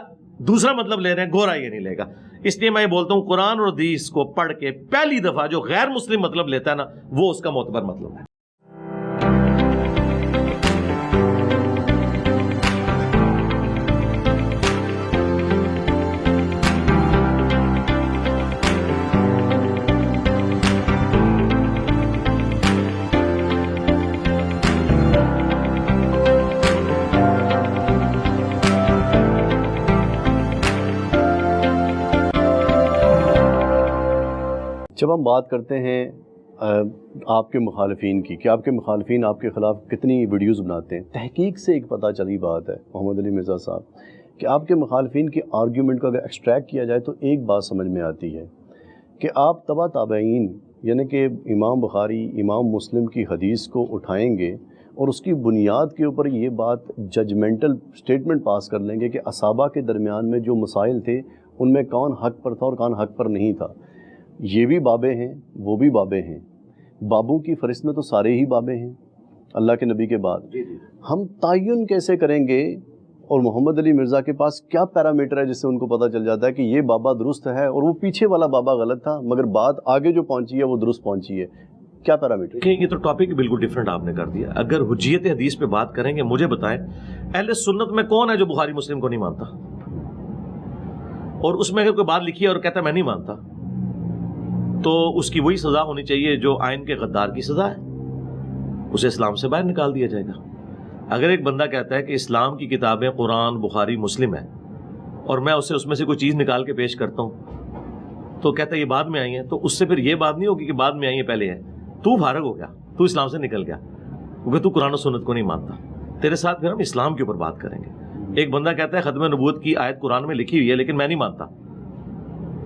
دوسرا مطلب لے رہے ہیں, گورا یہ نہیں لے گا. اس لیے میں یہ بولتا ہوں قرآن اور حدیث کو پڑھ کے پہلی دفعہ جو غیر مسلم مطلب لیتا ہے نا, وہ اس کا معتبر مطلب ہے. جب ہم بات کرتے ہیں آپ کے مخالفین کی, کہ آپ کے مخالفین آپ کے خلاف کتنی ویڈیوز بناتے ہیں, تحقیق سے ایک پتہ چلی بات ہے محمد علی مرزا صاحب, کہ آپ کے مخالفین کے آرگیومنٹ کو اگر ایکسٹریکٹ کیا جائے تو ایک بات سمجھ میں آتی ہے کہ آپ تبع تابعین یعنی کہ امام بخاری امام مسلم کی حدیث کو اٹھائیں گے اور اس کی بنیاد کے اوپر یہ بات ججمنٹل سٹیٹمنٹ پاس کر لیں گے کہ اصحابہ کے درمیان میں جو مسائل تھے ان میں کون حق پر تھا اور کون حق پر نہیں تھا. یہ بھی بابے ہیں وہ بھی بابے ہیں, بابوں کی فہرست میں تو سارے ہی بابے ہیں اللہ کے نبی کے بعد. ہم تعین کیسے کریں گے, اور محمد علی مرزا کے پاس کیا پیرامیٹر ہے جس سے ان کو پتہ چل جاتا ہے کہ یہ بابا درست ہے اور وہ پیچھے والا بابا غلط تھا, مگر بات آگے جو پہنچی ہے وہ درست پہنچی ہے؟ کیا پیرامیٹر؟ یہ تو ٹاپک بالکل ڈیفرنٹ آپ نے کر دیا. اگر حجیت حدیث پہ بات کریں گے, مجھے بتائیں اہل سنت میں کون ہے جو بخاری مسلم کو نہیں مانتا, اور اس میں اگر کوئی بات لکھی ہے اور کہتا ہے میں نہیں مانتا, تو اس کی وہی سزا ہونی چاہیے جو آئین کے غدار کی سزا ہے, اسے اسلام سے باہر نکال دیا جائے گا. اگر ایک بندہ کہتا ہے کہ اسلام کی کتابیں قرآن بخاری مسلم ہے اور میں اسے اس میں سے کوئی چیز نکال کے پیش کرتا ہوں تو کہتا ہے یہ بعد میں آئی ہیں, تو اس سے پھر یہ بات نہیں ہوگی کہ بعد میں آئی ہیں پہلے ہیں, تو فارغ ہو گیا, تو اسلام سے نکل گیا, کیونکہ تو قرآن و سنت کو نہیں مانتا. تیرے ساتھ پھر ہم اسلام کے اوپر بات کریں گے. ایک بندہ کہتا ہے ختم نبوت کی آیت قرآن میں لکھی ہوئی ہے لیکن میں نہیں مانتا,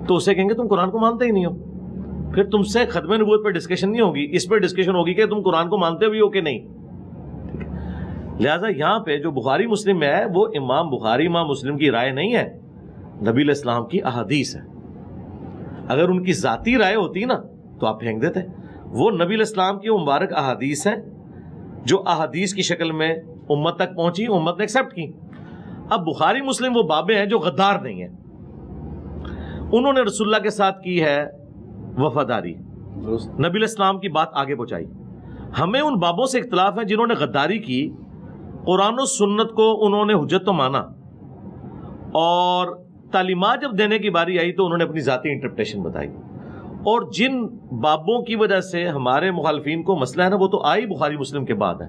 تو اسے کہیں گے تم قرآن کو مانتے ہی نہیں ہو, پھر تم سے ختم نبوت پہ ڈسکشن نہیں ہوگی, اس پہ ڈسکشن ہوگی کہ تم قرآن کو مانتے بھی ہو کہ نہیں. لہٰذا یہاں پہ جو بخاری مسلم میں ہے وہ امام بخاری امام مسلم کی رائے نہیں ہے, نبی علیہ السلام کی احادیث ہے. اگر ان کی ذاتی رائے ہوتی نا تو آپ پھینک دیتے. وہ نبی علیہ السلام کی مبارک احادیث ہیں جو احادیث کی شکل میں امت تک پہنچی, امت نے ایکسیپٹ کی. اب بخاری مسلم وہ بابے ہیں جو غدار نہیں ہیں, انہوں نے رسول اللہ کے ساتھ کی ہے وفاداری, نبی علیہ السلام کی بات آگے پہنچائی. ہمیں ان بابوں سے اختلاف ہے جنہوں نے غداری کی, قرآن و سنت کو انہوں نے حجت تو مانا, اور تعلیمات جب دینے کی باری آئی تو انہوں نے اپنی ذاتی انٹرپریٹیشن بتائی. اور جن بابوں کی وجہ سے ہمارے مخالفین کو مسئلہ ہے نا, وہ تو آئی بخاری مسلم کے بعد ہے.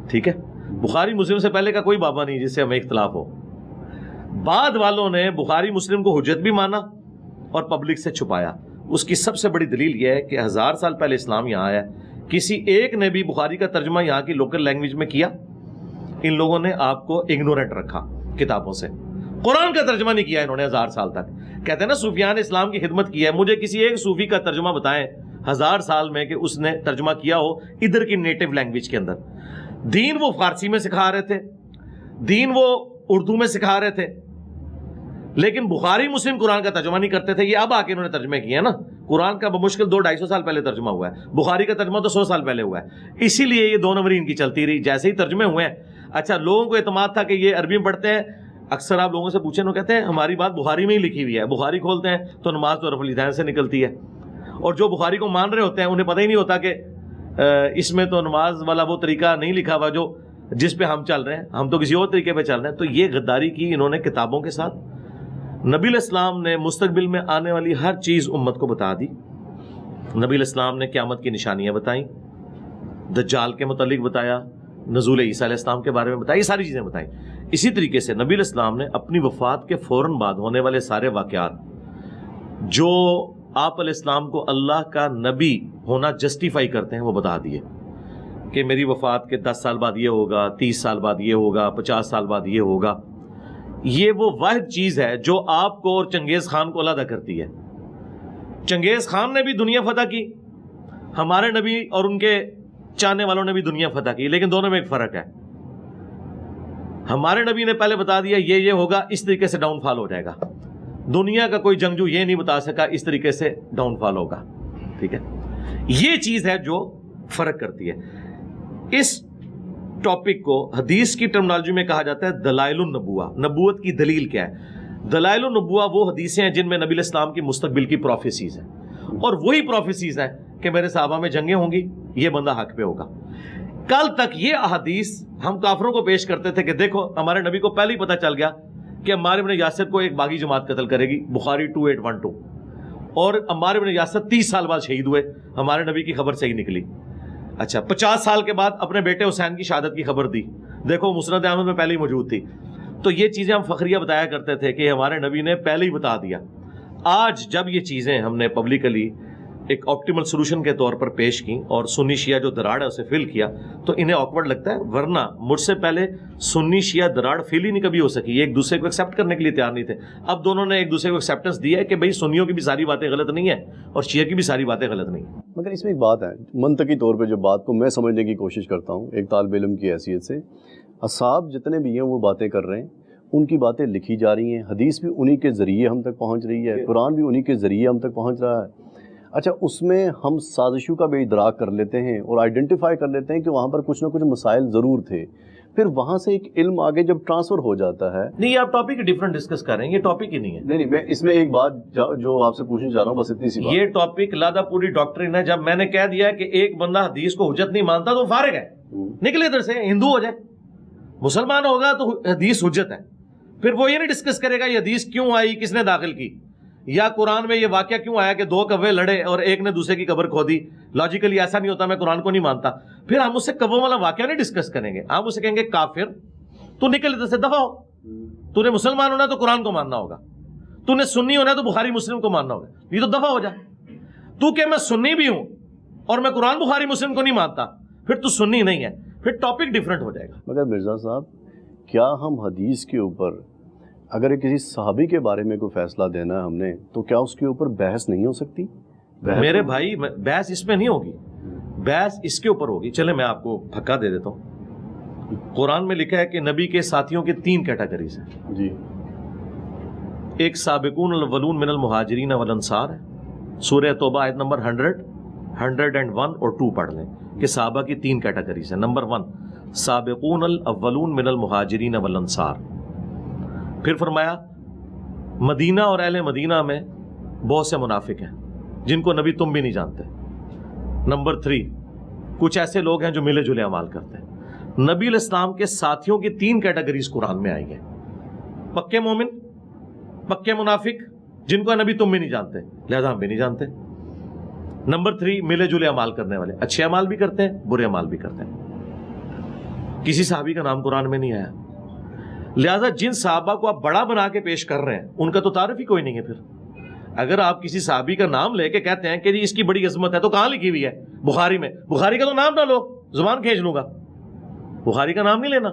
ٹھیک ہے, بخاری مسلم سے پہلے کا کوئی بابا نہیں جس سے ہمیں اختلاف ہو. بعد والوں نے بخاری مسلم کو حجت بھی مانا اور پبلک سے چھپایا. اس کی سب سے بڑی دلیل یہ ہے کہ 1000 سال پہلے اسلام یہاں آیا ہے، کسی ایک نے بھی بخاری کا ترجمہ یہاں کی لوکل لینگویج میں کیا؟ ان لوگوں نے آپ کو اگنورنٹ رکھا کتابوں سے، قرآن کا ترجمہ نہیں کیا انہوں نے 1000 سال تک۔ کہتے ہیں نا صوفیان اسلام کی خدمت کی ہے، مجھے کسی ایک صوفی کا ترجمہ بتائیں 1000 سال میں کہ اس نے ترجمہ کیا ہو ادھر کی نیٹو لینگویج کے اندر۔ دین وہ فارسی میں سکھا رہے تھے، دین وہ اردو میں سکھا رہے تھے، لیکن بخاری مسلم قرآن کا ترجمہ نہیں کرتے تھے۔ یہ اب آ کے انہوں نے ترجمے کیے ہیں نا، قرآن کا بمشکل 200-250 سال پہلے ترجمہ ہوا ہے، بخاری کا ترجمہ تو 100 سال پہلے ہوا ہے۔ اسی لیے یہ 2 نمبری ان کی چلتی رہی، جیسے ہی ترجمے ہوئے ہیں۔ اچھا، لوگوں کو اعتماد تھا کہ یہ عربی میں پڑھتے ہیں، اکثر آپ لوگوں سے پوچھیں وہ کہتے ہیں ہماری بات بخاری میں ہی لکھی ہوئی ہے، بخاری کھولتے ہیں تو نماز تو رفع الیدین سے نکلتی ہے، اور جو بخاری کو مان رہے ہوتے ہیں انہیں پتہ ہی نہیں ہوتا کہ اس میں تو نماز والا وہ طریقہ نہیں لکھا ہوا جو جس پہ ہم چل رہے ہیں، ہم تو کسی اور طریقے پہ چل رہے ہیں۔ تو یہ غداری کی انہوں نے کتابوں کے ساتھ۔ نبی علیہ السلام نے مستقبل میں آنے والی ہر چیز امت کو بتا دی۔ نبی علیہ السلام نے قیامت کی نشانیاں بتائیں، دجال کے متعلق بتایا، نزول عیسیٰ علیہ السلام کے بارے میں بتایا، یہ ساری چیزیں بتائیں۔ اسی طریقے سے نبی علیہ السلام نے اپنی وفات کے فوراً بعد ہونے والے سارے واقعات جو آپ علیہ السلام کو اللہ کا نبی ہونا جسٹیفائی کرتے ہیں وہ بتا دیے کہ میری وفات کے 10 سال بعد یہ ہوگا، 30 سال بعد یہ ہوگا، 50 سال بعد یہ ہوگا۔ یہ وہ واحد چیز ہے جو آپ کو اور چنگیز خان کو علیحدہ کرتی ہے۔ چنگیز خان نے بھی دنیا فتح کی، ہمارے نبی اور ان کے چاہنے والوں نے بھی دنیا فتح کی، لیکن دونوں میں ایک فرق ہے۔ ہمارے نبی نے پہلے بتا دیا یہ ہوگا، اس طریقے سے ڈاؤن فال ہو جائے گا۔ دنیا کا کوئی جنگجو یہ نہیں بتا سکا اس طریقے سے ڈاؤن فال ہوگا، ٹھیک ہے۔ یہ چیز ہے جو فرق کرتی ہے۔ اس ٹاپک کو حدیث کی ٹرمنالوجی میں کہا جاتا ہے دلائل النبوہ۔ نبوت کی دلیل کیا ہے؟ دلائل النبوہ وہ حدیثیں ہیں جن میں نبی علیہ السلام کی مستقبل کی پروفیسیز ہیں، اور وہی پروفیسیز ہیں کہ میرے صحابہ میں جنگیں ہوں گی، یہ بندہ حق پہ ہوگا۔ کل تک یہ احادیث ہم کافروں کو پیش کرتے تھے کہ دیکھو ہمارے نبی کو پہلے ہی پتہ چل گیا کہ عمار ابن یاسر کو ایک باغی جماعت قتل کرے گی، بخاری 2812، اور عمار ابن یاسر 30 سال بعد شہید ہوئے، ہمارے نبی کی خبر صحیح نکلی۔ اچھا، 50 سال کے بعد اپنے بیٹے حسین کی شہادت کی خبر دی، دیکھو مسند احمد میں پہلے ہی موجود تھی۔ تو یہ چیزیں ہم فخریہ بتایا کرتے تھے کہ ہمارے نبی نے پہلے ہی بتا دیا۔ آج جب یہ چیزیں ہم نے پبلکلی ایک آپٹیمل سولوشن کے طور پر پیش کی اور سنی شیعہ جو دراڑ ہے اسے فل کیا تو انہیں آکورڈ لگتا ہے، ورنہ مجھ سے پہلے سنی شیعہ دراڑ فل ہی نہیں کبھی ہو سکی، یہ ایک دوسرے کو ایکسیپٹ کرنے کے لیے تیار نہیں تھے۔ اب دونوں نے ایک دوسرے کو ایکسیپٹنس دی ہے کہ بھئی سنیوں کی بھی ساری باتیں غلط نہیں ہیں اور شیعہ کی بھی ساری باتیں غلط نہیں ہیں۔ مگر اس میں ایک بات ہے، منطقی طور پہ جو بات کو میں سمجھنے کی کوشش کرتا ہوں ایک طالب علم کی حیثیت سے، اصحاب جتنے بھی ہیں وہ باتیں کر رہے ہیں، ان کی باتیں لکھی جا رہی ہیں، حدیث بھی انہی کے ذریعے ہم تک پہنچ رہی ہے، قرآن بھی انہی کے ذریعے ہم تک پہنچ رہا ہے۔ اچھا، اس میں ہم سازشوں کا بھی ادراک کر لیتے ہیں اور آئیڈینٹیفائی کر لیتے ہیں کہ وہاں پر کچھ نہ کچھ مسائل ضرور تھے، پھر وہاں سے ایک علم آگے جب ٹرانسفر ہو جاتا ہے۔ نہیں، آپ ٹاپک ڈیفرنٹ ڈسکس کر رہے ہیں، یہ ٹاپک ہی نہیں ہے۔ نہیں، میں اس میں ایک بات جو آپ سے پوچھنا چاہ رہا ہوں بس اتنی سی بات، یہ ٹاپک لادہ پوری ڈاکٹرین ہے۔ جب میں نے کہہ دیا کہ ایک بندہ حدیث کو حجت نہیں مانتا تو فارغ ہے، نکلے ادھر سے، ہندو ہو جائے، مسلمان ہوگا تو حدیث حجت ہے۔ پھر وہ یہ نہیں ڈسکس کرے گا یہ حدیث کیوں آئی، کس نے داخل کی، یا قرآن میں یہ واقعہ کیوں آیا کہ 2 کوے لڑے اور ایک نے دوسرے کی قبر کھودی، لاجیکلی ایسا نہیں ہوتا، میں قرآن کو نہیں مانتا۔ پھر ہم اس سے کووں والا واقعہ نہیں ڈسکس کریں گے، ہم اسے کہیں گے کافر، تو نکل ادھر سے، دفع ہو۔ تو نے مسلمان ہونا ہے تو قرآن کو ماننا ہوگا، تو نے سنی ہونا ہے تو بخاری مسلم کو ماننا ہوگا، یہ تو دفع ہو جائے۔ تو کہ میں سنی بھی ہوں اور میں قرآن بخاری مسلم کو نہیں مانتا، پھر تو سنی نہیں ہے، پھر ٹاپک ڈیفرنٹ ہو جائے گا۔ مگر مرزا صاحب، کیا ہم حدیث کے اوپر اگر کسی صحابی کے بارے میں کوئی فیصلہ دینا ہے ہم نے تو کیا اس کے اوپر بحث نہیں ہو سکتی؟ میرے بھائی، بحث اس میں نہیں ہوگی، بحث اس کے اوپر ہوگی۔ چلے میں آپ کو پھکا دے دیتا ہوں۔ قرآن میں لکھا ہے کہ نبی کے ساتھیوں کے 3 کیٹیگریز ہیں جی۔ ایک سابقون الاولون من المہاجرین والانصار ہے، سورہ توبہ آیت نمبر 100، 101 اور 2 پڑھ لیں کہ صحابہ کی 3 کیٹیگریز ہیں۔ نمبر 1 سابقون الاولون من المہاجرین والانصار۔ پھر فرمایا مدینہ اور اہل مدینہ میں بہت سے منافق ہیں جن کو نبی تم بھی نہیں جانتے۔ نمبر 3 کچھ ایسے لوگ ہیں جو ملے جلے اعمال کرتے ہیں۔ نبی علیہ السلام کے ساتھیوں کی 3 کیٹیگریز قرآن میں آئی ہیں، پکے مومن، پکے منافق جن کو نبی تم بھی نہیں جانتے لہذا ہم بھی نہیں جانتے۔ نمبر 3 ملے جلے اعمال کرنے والے، اچھے اعمال بھی کرتے ہیں برے اعمال بھی کرتے ہیں۔ کسی صحابی کا نام قرآن میں نہیں آیا، لہذا جن صحابہ کو آپ بڑا بنا کے پیش کر رہے ہیں ان کا تو تعارف ہی کوئی نہیں ہے۔ پھر اگر آپ کسی صحابی کا نام لے کے کہتے ہیں کہ جی اس کی بڑی عظمت ہے تو کہاں لکھی ہوئی ہے؟ بخاری میں. بخاری کا تو نام نہ لو, زبان کھینچ لوں گا. بخاری کا نام نہیں لینا.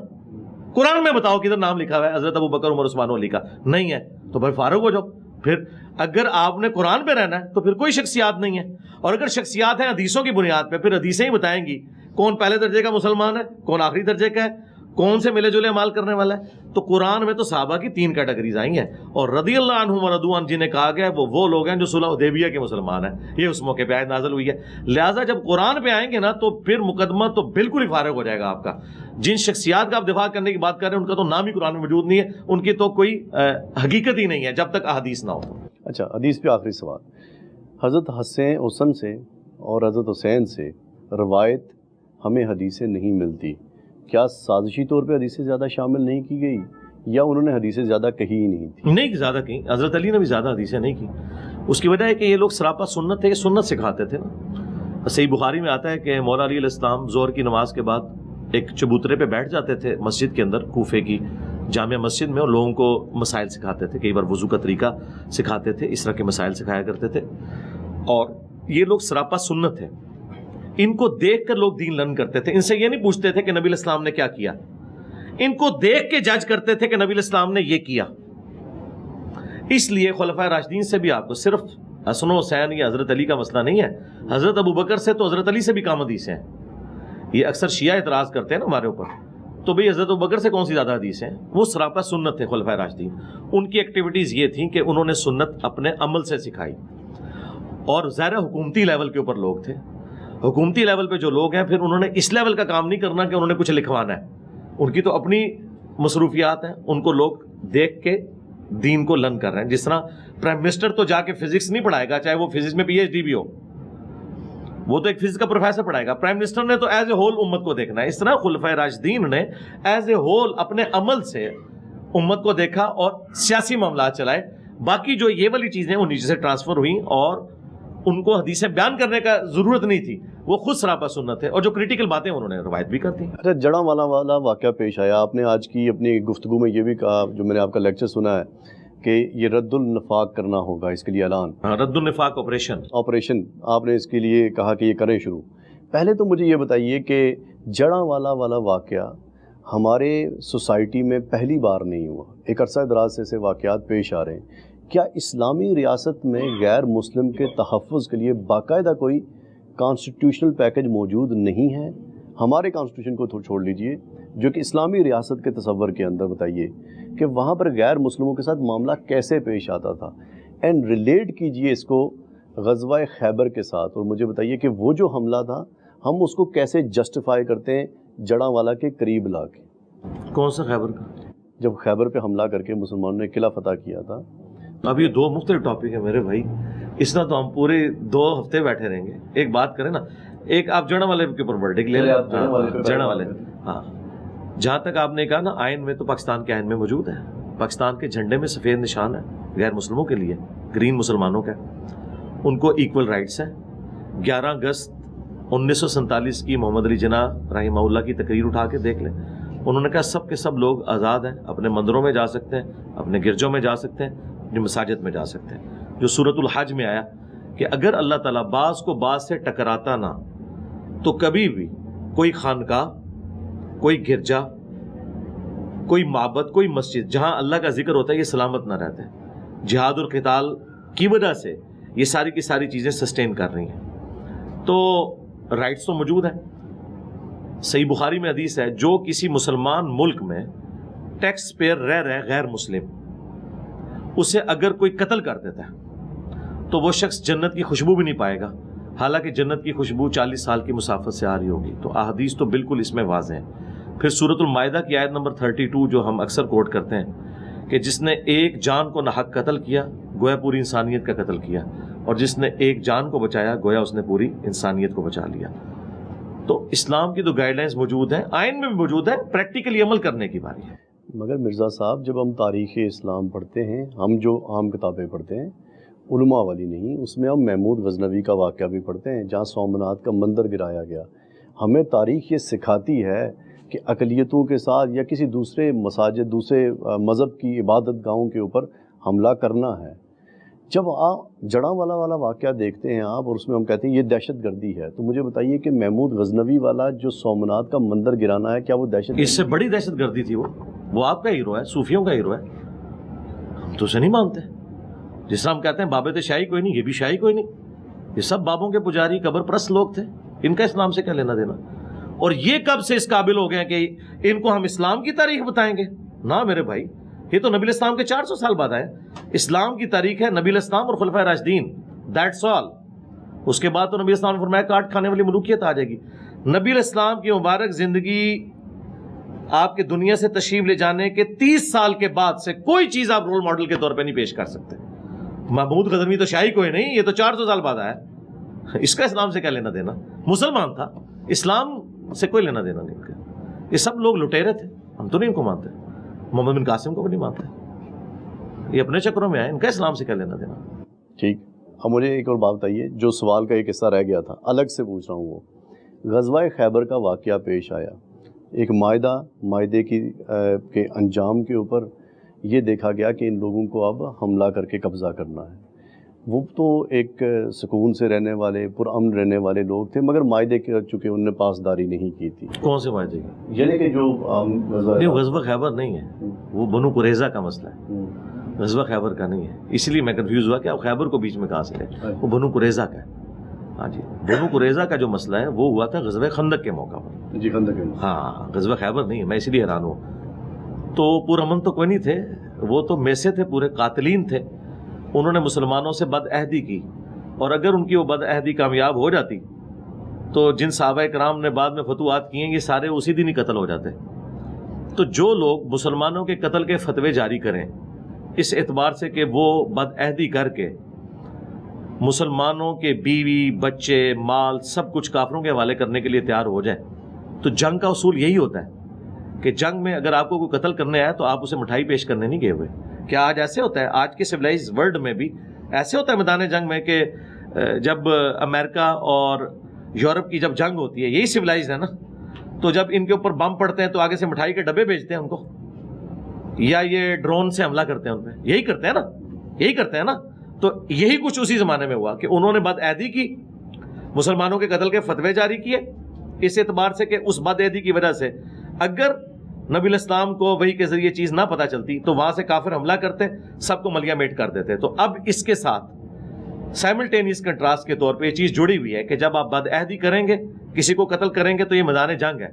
قرآن میں بتاؤ کدھر نام لکھا ہوا ہے حضرت ابو بکر عمر عثمان علی کا؟ نہیں ہے تو بھائی فارغ ہو جاؤ. پھر اگر آپ نے قرآن پہ رہنا ہے تو پھر کوئی شخصیات نہیں ہے. اور اگر شخصیات ہیں حدیثوں کی بنیاد پہ, پھر حدیثیں ہی بتائیں گی کون پہلے درجے کا مسلمان ہے, کون آخری درجے کا ہے, کون سے ملے جلے عمال کرنے والا ہے. تو قرآن میں تو صحابہ کی 3 کیٹیگریز آئی ہیں, اور رضی اللہ عنہم ورضوا عنہ جنہیں کہا گیا وہ لوگ ہیں جو صلح حدیبیہ کے مسلمان ہیں. یہ اس موقع پہ آیت نازل ہوئی ہے. لہٰذا جب قرآن پہ آئیں گے نا تو پھر مقدمہ تو بالکل ہی فارغ ہو جائے گا آپ کا. جن شخصیات کا آپ دفاع کرنے کی بات کر رہے ہیں ان کا تو نام ہی قرآن میں موجود نہیں ہے, ان کی تو کوئی حقیقت ہی نہیں ہے جب تک احادیث نہ ہو. اچھا, حدیث پہ آخری سوال. حضرت حسن سے اور حضرت حسین سے روایت ہمیں حدیثیں نہیں ملتی. کیا سازشی طور پہ حدیثیں زیادہ شامل نہیں کی گئی, یا انہوں نے حدیثیں زیادہ کہی ہی نہیں تھی؟ نہیں زیادہ کہیں, حضرت علی نے بھی زیادہ حدیثیں نہیں کی. اس کی وجہ ہے کہ یہ لوگ سراپا سنت تھے, سنت سکھاتے تھے نا. صحیح بخاری میں آتا ہے کہ مولا علی علیہ السلام ظہر کی نماز کے بعد ایک چبوترے پہ بیٹھ جاتے تھے مسجد کے اندر, کوفے کی جامع مسجد میں, اور لوگوں کو مسائل سکھاتے تھے. کئی بار وضو کا طریقہ سکھاتے تھے, اس طرح کے مسائل سکھایا کرتے تھے. اور یہ لوگ سراپا سنت ہے. ان کو دیکھ کر لوگ دین لرن کرتے تھے. ان سے یہ نہیں پوچھتے تھے کہ نبی علیہ السلام نے کیا کیا, ان کو دیکھ کے جج کرتے تھے کہ نبی علیہ السلام نے یہ کیا. اس لیے خلفائے راشدین سے بھی آپ کو صرف حسن و حسین یا حضرت علی کا مسئلہ نہیں ہے, حضرت ابو بکر سے تو حضرت علی سے بھی کام حدیث ہیں. یہ اکثر شیعہ اعتراض کرتے ہیں نا ہمارے اوپر, تو بھئی حضرت ابو بکر سے کون سی زیادہ حدیث ہیں؟ وہ سراپا سنت تھے خلفائے راشدین. ان کی ایکٹیویٹیز یہ تھیں کہ انہوں نے سنت اپنے عمل سے سکھائی. اور ظاہر حکومتی لیول کے اوپر لوگ تھے, حکومتی لیول پہ جو لوگ ہیں پھر انہوں نے اس لیول کا کام نہیں کرنا کہ انہوں نے کچھ لکھوانا ہے. ان کی تو اپنی مصروفیات ہیں, ان کو لوگ دیکھ کے دین کو لرن کر رہے ہیں. جس طرح پرائم منسٹر تو جا کے فزکس نہیں پڑھائے گا, چاہے وہ فزکس میں پی ایچ ڈی بھی ہو, وہ تو ایک فزکس کا پروفیسر پڑھائے گا. پرائم منسٹر نے تو ایز اے ہول امت کو دیکھنا ہے. اس طرح خلفائے راشدین نے ایز اے ہول اپنے عمل سے امت کو دیکھا اور سیاسی معاملات چلائے. باقی جو یہ والی چیزیں وہ نیچے سے ٹرانسفر ہوئیں اور ان کو حدیثیں بیان کرنے کا ضرورت نہیں تھی, وہ خود سراپا سنت ہے. اور جو کریٹیکل باتیں انہوں نے روایت بھی کر دی. اچھا, جڑاں والا واقعہ پیش آیا, آپ نے آج کی اپنی گفتگو میں یہ بھی کہا, جو میں نے آپ کا لیکچر سنا ہے, کہ یہ رد النفاق کرنا ہوگا, اس کے لیے اعلان, رد النفاق آپریشن آپ نے اس کے لیے کہا کہ یہ کریں شروع. پہلے تو مجھے یہ بتائیے کہ جڑاں والا واقعہ ہمارے سوسائٹی میں پہلی بار نہیں ہوا, ایک عرصہ دراز سے ایسے واقعات پیش آ رہے ہیں. کیا اسلامی ریاست میں غیر مسلم کے تحفظ کے لیے باقاعدہ کوئی کانسٹیٹیوشنل پیکج موجود نہیں ہے؟ ہمارے کانسٹیٹیوشن کو چھوڑ لیجئے, جو کہ اسلامی ریاست کے تصور کے اندر بتائیے کہ وہاں پر غیر مسلموں کے ساتھ معاملہ کیسے پیش آتا تھا, اینڈ ریلیٹ کیجئے اس کو غزوہ خیبر کے ساتھ, اور مجھے بتائیے کہ وہ جو حملہ تھا ہم اس کو کیسے جسٹیفائی کرتے ہیں جڑاں والا کے قریب لا کے. کون سا خیبر کا؟ جب خیبر پہ حملہ کر کے مسلمانوں نے قلعہ فتح کیا تھا. اب یہ 2 مختلف ٹاپک ہیں میرے بھائی, اس طرح تو ہم پورے 2 ہفتے بیٹھے رہیں گے. ایک بات کریں نا, ایک آپ جڑاں والے کے اوپر ورڈکٹ لے لیں. جڑاں والے, ہاں, جہاں تک آپ نے کہا نا آئین میں, تو پاکستان کے آئین میں موجود ہے. پاکستان کے جھنڈے میں سفید نشان ہے غیر مسلموں کے لیے, گرین مسلمانوں کا, ان کو ایکول رائٹس ہیں. 11 اگست 1947 کی محمد علی جناح رحمہ اللہ کی تقریر اٹھا کے دیکھ لیں. انہوں نے کہا سب کے سب لوگ آزاد ہیں, اپنے مندروں میں جا سکتے ہیں, اپنے گرجوں میں جا سکتے ہیں, اپنی مساجد میں جا سکتے ہیں. جو سورۃ الحج میں آیا کہ اگر اللہ تعالیٰ بعض کو بعض سے ٹکراتا نہ تو کبھی بھی کوئی خانقاہ, کوئی گرجا, کوئی معبد, کوئی مسجد جہاں اللہ کا ذکر ہوتا ہے یہ سلامت نہ رہتے. جہاد اور قتال کی وجہ سے یہ ساری کی ساری چیزیں سسٹین کر رہی ہیں. تو رائٹس تو موجود ہیں. صحیح بخاری میں حدیث ہے, جو کسی مسلمان ملک میں ٹیکس پیئر رہ رہے غیر مسلم, اسے اگر کوئی قتل کر دیتا ہے تو وہ شخص جنت کی خوشبو بھی نہیں پائے گا, حالانکہ جنت کی خوشبو 40 سال کی مسافت سے آ رہی ہوگی. تو احادیث تو بالکل اس میں واضح ہیں. پھر سورۃ المائدہ کی آیت نمبر 32 جو ہم اکثر کوٹ کرتے ہیں کہ جس نے ایک جان کو ناحق قتل کیا گویا پوری انسانیت کا قتل کیا, اور جس نے ایک جان کو بچایا گویا اس نے پوری انسانیت کو بچا لیا. تو اسلام کی تو گائیڈ لائنز موجود ہیں, آئین میں بھی موجود ہے, پریکٹیکلی عمل کرنے کی باری ہے. مگر مرزا صاحب, جب ہم تاریخ اسلام پڑھتے ہیں, ہم جو عام کتابیں پڑھتے ہیں علماء والی نہیں, اس میں ہم محمود غزنوی کا واقعہ بھی پڑھتے ہیں جہاں سومناتھ کا مندر گرایا گیا. ہمیں تاریخ یہ سکھاتی ہے کہ اقلیتوں کے ساتھ یا کسی دوسرے مساجد, دوسرے مذہب کی عبادت گاہوں کے اوپر حملہ کرنا ہے. جب آپ جڑاں والا واقعہ دیکھتے ہیں آپ اور اس میں ہم کہتے ہیں یہ دہشت گردی ہے، تو مجھے بتائیے کہ محمود غزنوی والا جو سومنات کا مندر گرانا ہے، کیا وہ دہشت؟ اس سے بڑی دہشت گردی تھی وہ آپ کا ہیرو ہے، صوفیوں کا ہیرو ہے، ہم تو اسے نہیں مانتے. جس طرح ہم کہتے ہیں بابے تو شاہی کوئی نہیں، یہ بھی شاہی کوئی نہیں، یہ سب بابوں کے پجاری قبر پرست لوگ تھے، ان کا اسلام سے کیا لینا دینا؟ اور یہ کب سے اس قابل ہو گئے ہیں کہ ان کو ہم اسلام کی تاریخ بتائیں گے؟ نہ میرے بھائی، یہ تو نبی الاسلام کے 400 سال بعد آئے. اسلام کی تاریخ ہے نبی الاسلام اور خلفائے راشدین، دیٹس آل. اس کے بعد تو نبی الاسلام نے فرمایا کاٹ کھانے والی ملوکیت آ جائے گی. نبی الاسلام کی مبارک زندگی آپ کے دنیا سے تشریف لے جانے کے 30 سال کے بعد سے کوئی چیز آپ رول ماڈل کے طور پہ نہیں پیش کر سکتے. محمود غزنوی تو شاہی کوئی نہیں، یہ تو 400 سال بعد آیا. اس کا اسلام سے کیا لینا دینا؟ مسلمان تھا، اسلام سے کوئی لینا دینا نہیں. یہ سب لوگ لٹیرے تھے، ہم تو نہیں ان کو مانتے. محمد بن قاسم کو بھی نہیں مانتے، یہ اپنے چکروں میں آئے، ان کا اسلام سے کیا لینا دینا؟ ٹھیک. اب مجھے ایک اور بات بتائیے، جو سوال کا ایک حصہ رہ گیا تھا الگ سے پوچھ رہا ہوں. وہ غزوہ خیبر کا واقعہ پیش آیا، ایک معاہدے کے انجام کے اوپر یہ دیکھا گیا کہ ان لوگوں کو اب حملہ کر کے قبضہ کرنا ہے. وہ تو ایک سکون سے رہنے والے پرامن رہنے والے لوگ تھے، مگر معاہدے کے چونکہ انہوں نے پاسداری نہیں کی تھی. کون سے معاہدے کی؟ یعنی کہ جو غزوہ خیبر نہیں ہے، وہ بنو قریظہ کا مسئلہ ہے، غزوہ خیبر کا نہیں ہے. اس لیے میں کنفیوز ہوا کہ اب خیبر کو بیچ میں کہاں سے لے، وہ بنو قریظہ کا ہے. ہاں جی، بنو قریظہ کا جو مسئلہ ہے وہ ہوا تھا غزوہ خندق کے موقع پر. جی خندق. ہاں، غزوہ خیبر نہیں ہے، میں اسی لیے حیران ہوں. تو پرامن تو کوئی نہیں تھے، وہ تو میسے تھے، پورے قاتلین تھے. انہوں نے مسلمانوں سے بد عہدی کی، اور اگر ان کی وہ بد عہدی کامیاب ہو جاتی تو جن صحابہ کرام نے بعد میں فتوحات کیے یہ سارے اسی دن ہی قتل ہو جاتے. تو جو لوگ مسلمانوں کے قتل کے فتوے جاری کریں اس اعتبار سے کہ وہ بد عہدی کر کے مسلمانوں کے بیوی بچے مال سب کچھ کافروں کے حوالے کرنے کے لیے تیار ہو جائیں، تو جنگ کا اصول یہی ہوتا ہے کہ جنگ میں اگر آپ کو کوئی قتل کرنے آیا تو آپ اسے مٹھائی پیش کرنے نہیں گئے ہوئے. کیا آج ایسے ہوتا ہے؟ آج کے سویلائز ورلڈ میں بھی ایسے ہوتا ہے میدان جنگ میں کہ جب امریکہ اور یورپ کی جب جنگ ہوتی ہے، یہی سویلائز ہے نا، تو جب ان کے اوپر بم پڑتے ہیں تو آگے سے مٹھائی کے ڈبے بھیجتے ہیں ان کو، یا یہ ڈرون سے حملہ کرتے ہیں ان پہ. یہی کرتے ہیں نا. تو یہی کچھ اسی زمانے میں ہوا کہ انہوں نے بد عہدی کی، مسلمانوں کے قتل کے فتوے جاری کیے، اس اعتبار سے کہ اس بد عہدی کی وجہ سے اگر نبی الاسلام کو وحی کے ذریعے چیز نہ پتہ چلتی تو وہاں سے کافر حملہ کرتے، سب کو ملیہ میٹ کر دیتے. تو اب اس کے ساتھ سائملٹینیس کنٹراسٹ کے طور پہ یہ چیز جڑی ہوئی ہے کہ جب آپ بد عہدی کریں گے، کسی کو قتل کریں گے تو یہ میدان جنگ ہے،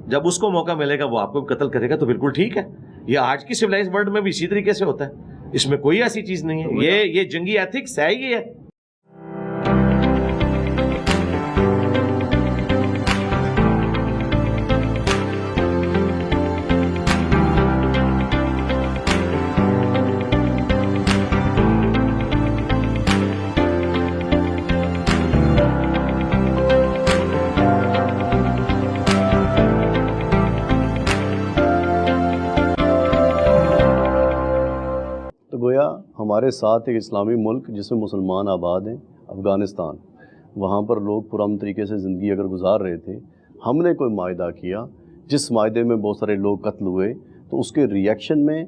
جب اس کو موقع ملے گا وہ آپ کو قتل کرے گا تو بالکل ٹھیک ہے. یہ آج کی سویلائز ورلڈ میں بھی اسی طریقے سے ہوتا ہے، اس میں کوئی ایسی چیز نہیں ہے. یہ جنگی ایتھکس ہے ہی ہے. ہمارے ساتھ ایک اسلامی ملک جس میں مسلمان آباد ہیں، افغانستان، وہاں پر لوگ پرامن طریقے سے زندگی اگر گزار رہے تھے، ہم نے کوئی معاہدہ کیا جس معاہدے میں بہت سارے لوگ قتل ہوئے، تو اس کے ریئیکشن میں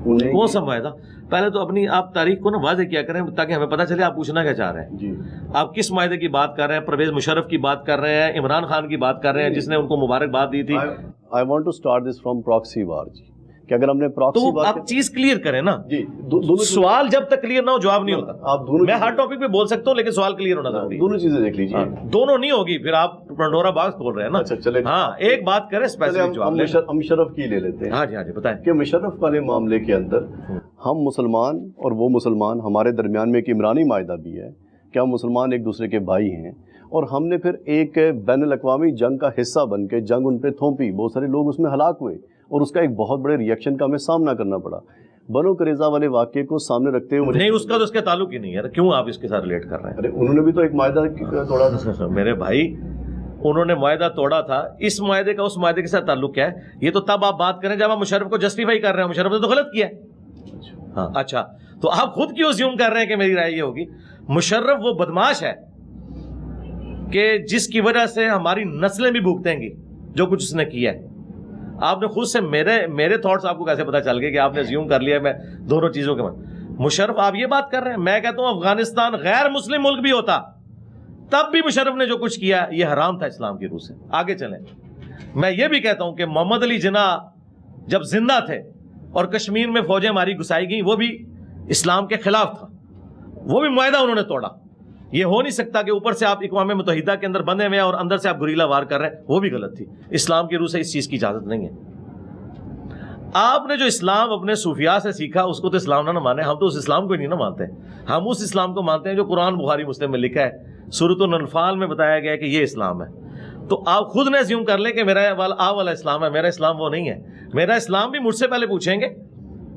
کون سا معاہدہ؟ پہلے تو اپنی آپ تاریخ کو نا واضح کیا کریں تاکہ ہمیں پتہ چلے آپ پوچھنا کیا چاہ رہے ہیں. جی آپ کس معاہدے کی بات کر رہے ہیں؟ پرویز مشرف کی بات کر رہے ہیں؟ عمران خان کی بات کر رہے ہیں جس نے ان کو مبارکباد دی تھی؟ I want to start this from proxy war. جی کہ اگر ہم نے پراکسی تو آپ چیز کلیئر کریں نا. جی سوال جب تک کلیئر نہ ہو جواب نہیں ہوتا. آپ دونوں میں ہر ٹاپک پہ بول سکتا ہوں لیکن سوال کلیئر ہونا ضروری ہے. دونوں چیزیں دیکھ لیجیے. دونوں نہیں ہوگی پھر آپ پنڈورا باکس کھول رہے ہیں نا. اچھا چلے ہاں ایک بات کریں اسپیسیفک جواب لیں. ہم مشرف کی لے لیتے ہیں. ہاں جی بتائیں کہ مشرف والے معاملے کے اندر ہم مسلمان اور وہ مسلمان، ہمارے درمیان میں ایک عمرانی معاہدہ بھی ہے کہ ہم مسلمان ایک دوسرے کے بھائی ہیں، اور ہم نے پھر ایک بین الاقوامی جنگ کا حصہ بن کے جنگ ان پہ تھوپی، بہت سارے لوگ اس میں ہلاک ہوئے اور اس کا ایک بہت بڑے ریئیکشن کا ہمیں سامنا کرنا پڑا. بنو قریظہ والے واقعے کو سامنے رکھتے ہوئے نہیں، اس کا تو اس کے تعلق ہی نہیں ہے. کیوں آپ اس کے ساتھ ریلیٹ کر رہے ہیں؟ ارے انہوں نے بھی تو ایک معاہدہ توڑا تھا میرے بھائی. انہوں نے معاہدہ توڑا تھا، اس معاہدے کا اس معاہدے کے ساتھ تعلق کیا ہے؟ یہ تو تب آپ بات کریں جب آپ مشرف کو جسٹیفائی کر رہے ہیں. مشرف نے تو غلط کیا ہے. ہاں اچھا، تو آپ خود کیوں زیوم کر رہے ہیں کہ میری رائے یہ ہوگی؟ مشرف وہ بدماش ہے کہ جس کی وجہ سے ہماری نسلیں بھی بھگتیں گی جو کچھ اس نے کیا ہے. آپ نے خود سے میرے تھاٹس آپ کو کیسے پتا چل گئے کہ آپ نے زیوم کر لیا میں دونوں چیزوں کے مشرف آپ یہ بات کر رہے ہیں, میں کہتا ہوں افغانستان غیر مسلم ملک بھی ہوتا تب بھی مشرف نے جو کچھ کیا یہ حرام تھا اسلام کی روح سے. آگے چلیں, میں یہ بھی کہتا ہوں کہ محمد علی جناح جب زندہ تھے اور کشمیر میں فوجیں ہماری گھسائی گئیں وہ بھی اسلام کے خلاف تھا, وہ بھی معاہدہ انہوں نے توڑا. یہ ہو نہیں سکتا کہ اوپر سے آپ اقوام متحدہ کے اندر بندے ہوئے اور اندر سے آپ گریلا وار کر رہے ہیں, وہ بھی غلط تھی. اسلام کی روح سے اس چیز کی اجازت نہیں ہے. آپ نے جو اسلام اپنے صوفیاء سے سیکھا اس کو تو اسلام نہ مانے, ہم تو اس اسلام کو ہی نہیں نہ مانتے. ہم اس اسلام کو مانتے ہیں جو قرآن بخاری مسلم میں لکھا ہے, سورۃ الانفال میں بتایا گیا ہے کہ یہ اسلام ہے. تو آپ خود نہ زیوم کر لیں کہ میرا والا اسلام ہے, میرا اسلام وہ نہیں ہے. میرا اسلام بھی مجھ سے پہلے پوچھیں گے,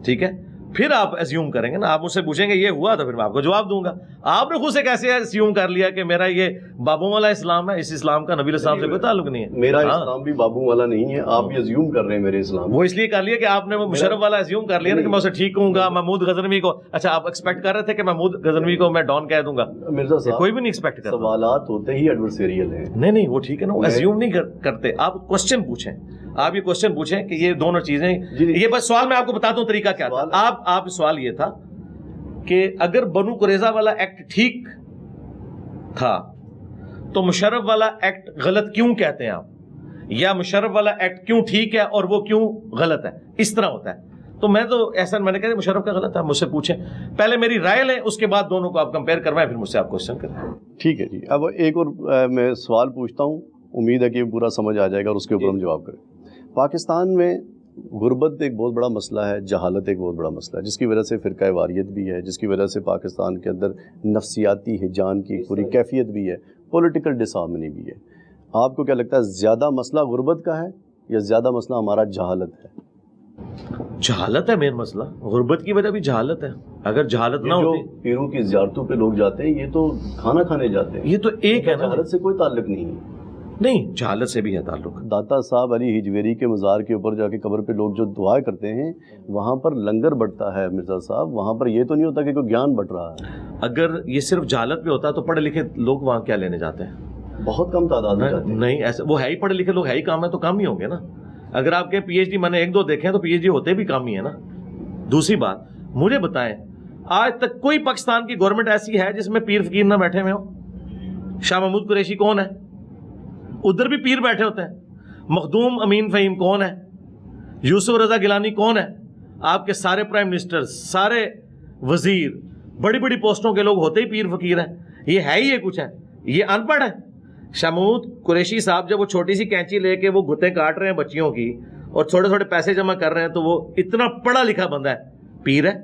ٹھیک ہے, پھر آپ ایزیوم کریں گے نا. آپ مجھ سے پوچھیں گے یہ ہوا تو پھر میں آپ کو جواب دوں گا. آپ نے خود سے کیسے ایزیوم کر لیا کہ میرا یہ بابوں والا اسلام ہے, اس اسلام کا نبی علیہ السلام سے کوئی تعلق نہیں ہے. میرا اسلام بھی بابوں والا نہیں ہے, آپ بھی ایزیوم کر رہے ہیں میرے اسلام. وہ اس لیے کر لیا کہ آپ نے وہ مشرف والا ایزیوم کر لیا نا کہ میں اسے ٹھیک کہوں گا, محمود غزنوی کو. اچھا آپ ایکسپیکٹ کر رہے تھے کہ محمود غزنوی کو میں ڈان کہہ دوں گا؟ مرزا صاحب کوئی بھی نہیں ایکسپیکٹ کرتا. سوالات ہوتے ہی ایڈورسیریل ہیں. نہیں وہ ٹھیک ہے نا, وہ ایزیوم نہیں کرتے. آپ کوشچن پوچھیں, آپ یہ کوشچن پوچھیں کہ یہ دونوں چیزیں, یہ بس سوال میں آپ کو بتاتا ہوں طریقہ کیا تھا. آپ سوال یہ تھا کہ اگر بنو قریظہ والا ایکٹ ٹھیک تھا تو مشرف والا ایکٹ غلط کیوں کہتے ہیں آپ, یا مشرف والا ایکٹ کیوں ٹھیک ہے اور وہ کیوں غلط ہے؟ اس طرح ہوتا ہے. تو میں تو ایسا میں نے کہا مشرف کا غلط ہے, مجھ سے پوچھیں, پہلے میری رائے لیں, اس کے بعد دونوں کو آپ کمپیئر کروائیں, پھر مجھ سے آپ کوشچن کریں. ٹھیک ہے جی. اب ایک اور میں سوال پوچھتا ہوں, امید ہے کہ یہ پورا سمجھ آ جائے گا اور اس کے اوپر ہم جواب کریں. پاکستان میں غربت ایک بہت بڑا مسئلہ ہے, جہالت ایک بہت بڑا مسئلہ ہے, جس کی وجہ سے فرقہ واریت بھی ہے, جس کی وجہ سے پاکستان کے اندر نفسیاتی ہجان کی پوری کیفیت بھی ہے, پولیٹیکل ڈس ہارمنی بھی ہے. آپ کو کیا لگتا ہے زیادہ مسئلہ غربت کا ہے یا زیادہ مسئلہ ہمارا جہالت ہے؟ جہالت ہے مین مسئلہ, غربت کی وجہ بھی جہالت ہے. اگر جہالت نہ ہوتی, پیروں کی زیارتوں پہ لوگ جاتے ہیں, یہ تو کھانا کھانے جاتے ہیں, یہ تو ایک ہے نا, جہالت سے کوئی تعلق نہیں ہے. نہیں جہالت سے بھی ہے تعلق. داتا صاحب علی ہجویری کے مزار کے اوپر جا کے قبر پہ لوگ جو دعا کرتے ہیں وہاں پر لنگر بٹتا ہے مرزا صاحب, وہاں پر یہ تو نہیں ہوتا کہ کوئی گیان بٹ رہا ہے. اگر یہ صرف جہالت پہ ہوتا تو پڑھے لکھے لوگ وہاں کیا لینے جاتے ہیں؟ بہت کم تعداد میں جاتے ہیں. نہیں ایسا, وہ ہے ہی پڑھے لکھے لوگ, ہے ہی کام ہے تو کام ہی ہوں گے نا. اگر آپ کے پی ایچ ڈی میں نے ایک دو دیکھیں تو پی ایچ ڈی ہوتے بھی کام ہی ہے نا. دوسری بات مجھے بتائیں, آج تک کوئی پاکستان کی گورنمنٹ ایسی ہے جس میں پیر فقیر نہ بیٹھے ہوئے ہوں؟ شاہ محمود قریشی کون ہے؟ ادھر بھی پیر بیٹھے ہوتے ہیں. مخدوم امین فہیم کون ہے؟ یوسف رضا گیلانی کون ہے؟ آپ کے سارے پرائم منسٹر, سارے وزیر, بڑی بڑی پوسٹوں کے لوگ ہوتے ہی پیر فقیر ہیں. یہ ہے ہی یہ کچھ ہے, یہ ان پڑھ ہے. شاہ محمود قریشی صاحب جب وہ چھوٹی سی کینچی لے کے وہ گھتیں کاٹ رہے ہیں بچیوں کی اور تھوڑے تھوڑے پیسے جمع کر رہے ہیں تو وہ اتنا پڑھا لکھا بندہ ہے, پیر ہے,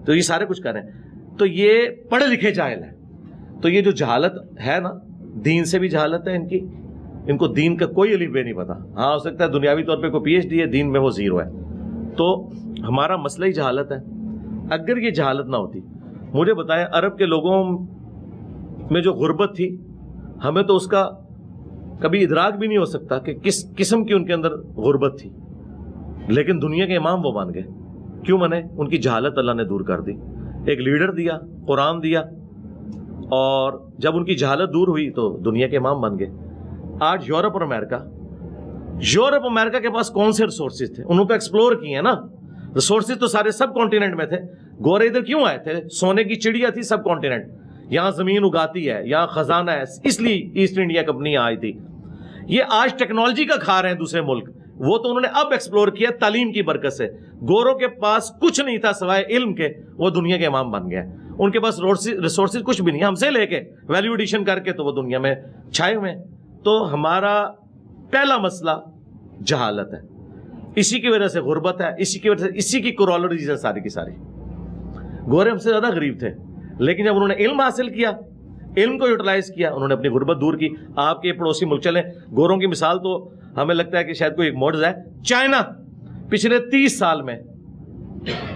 تو یہ سارے کچھ کر رہے ہیں. تو یہ پڑھے لکھے جاہل ہے. تو یہ جو جہالت ہے نا, دین سے بھی جہالت ہے ان کو دین کا کوئی الف بے نہیں پتا. ہاں ہو سکتا ہے دنیاوی طور پہ کوئی پی ایچ ڈی ہے, دین میں وہ زیرو ہے. تو ہمارا مسئلہ ہی جہالت ہے. اگر یہ جہالت نہ ہوتی, مجھے بتائیں عرب کے لوگوں میں جو غربت تھی, ہمیں تو اس کا کبھی ادراک بھی نہیں ہو سکتا کہ کس قسم کی ان کے اندر غربت تھی. لیکن دنیا کے امام وہ بن گئے. کیوں بنے؟ ان کی جہالت اللہ نے دور کر دی. ایک لیڈر دیا, قرآن دیا, اور جب ان کی جہالت دور ہوئی تو دنیا کے امام بن گئے. آج یورپ اور امریکہ کے پاس کون سے ریسورسز تھے؟ انہوں نے ایکسپلور کیے ہیں نا. ریسورسز تو سارے سب کانٹیننٹ میں تھے. گورے ادھر کیوں آئے تھے؟ سونے کی چڑیا تھی سب کانٹیننٹ, یہاں زمین اگاتی ہے, یہاں خزانہ ہے, اس لیے ایسٹ انڈیا کمپنی آئی تھی. یہ آج ٹیکنالوجی کا کھا رہے ہیں دوسرے ملک, وہ تو انہوں نے اب ایکسپلور کیا تعلیم کی برکت سے. گوروں کے پاس کچھ نہیں تھا سوائے علم کے, وہ دنیا کے امام بن گئے. ان کے پاس ریسورسز کچھ بھی نہیں, ہم سے لے کے ویلیو ایڈیشن کر کے تو وہ دنیا میں چھائے ہوئے ہیں. تو ہمارا پہلا مسئلہ جہالت ہے, اسی کی وجہ سے غربت ہے, اسی کی وجہ سے, اسی کی کورالریز ہے ساری کی ساری. گورے ہم سے زیادہ غریب تھے, لیکن جب انہوں نے علم حاصل کیا, علم کو یوٹیلائز کیا, انہوں نے اپنی غربت دور کی. آپ کے پڑوسی ملک چلیں, گوروں کی مثال تو ہمیں لگتا ہے کہ شاید کوئی ایک معجزہ ہے. چائنا پچھلے 30 سال میں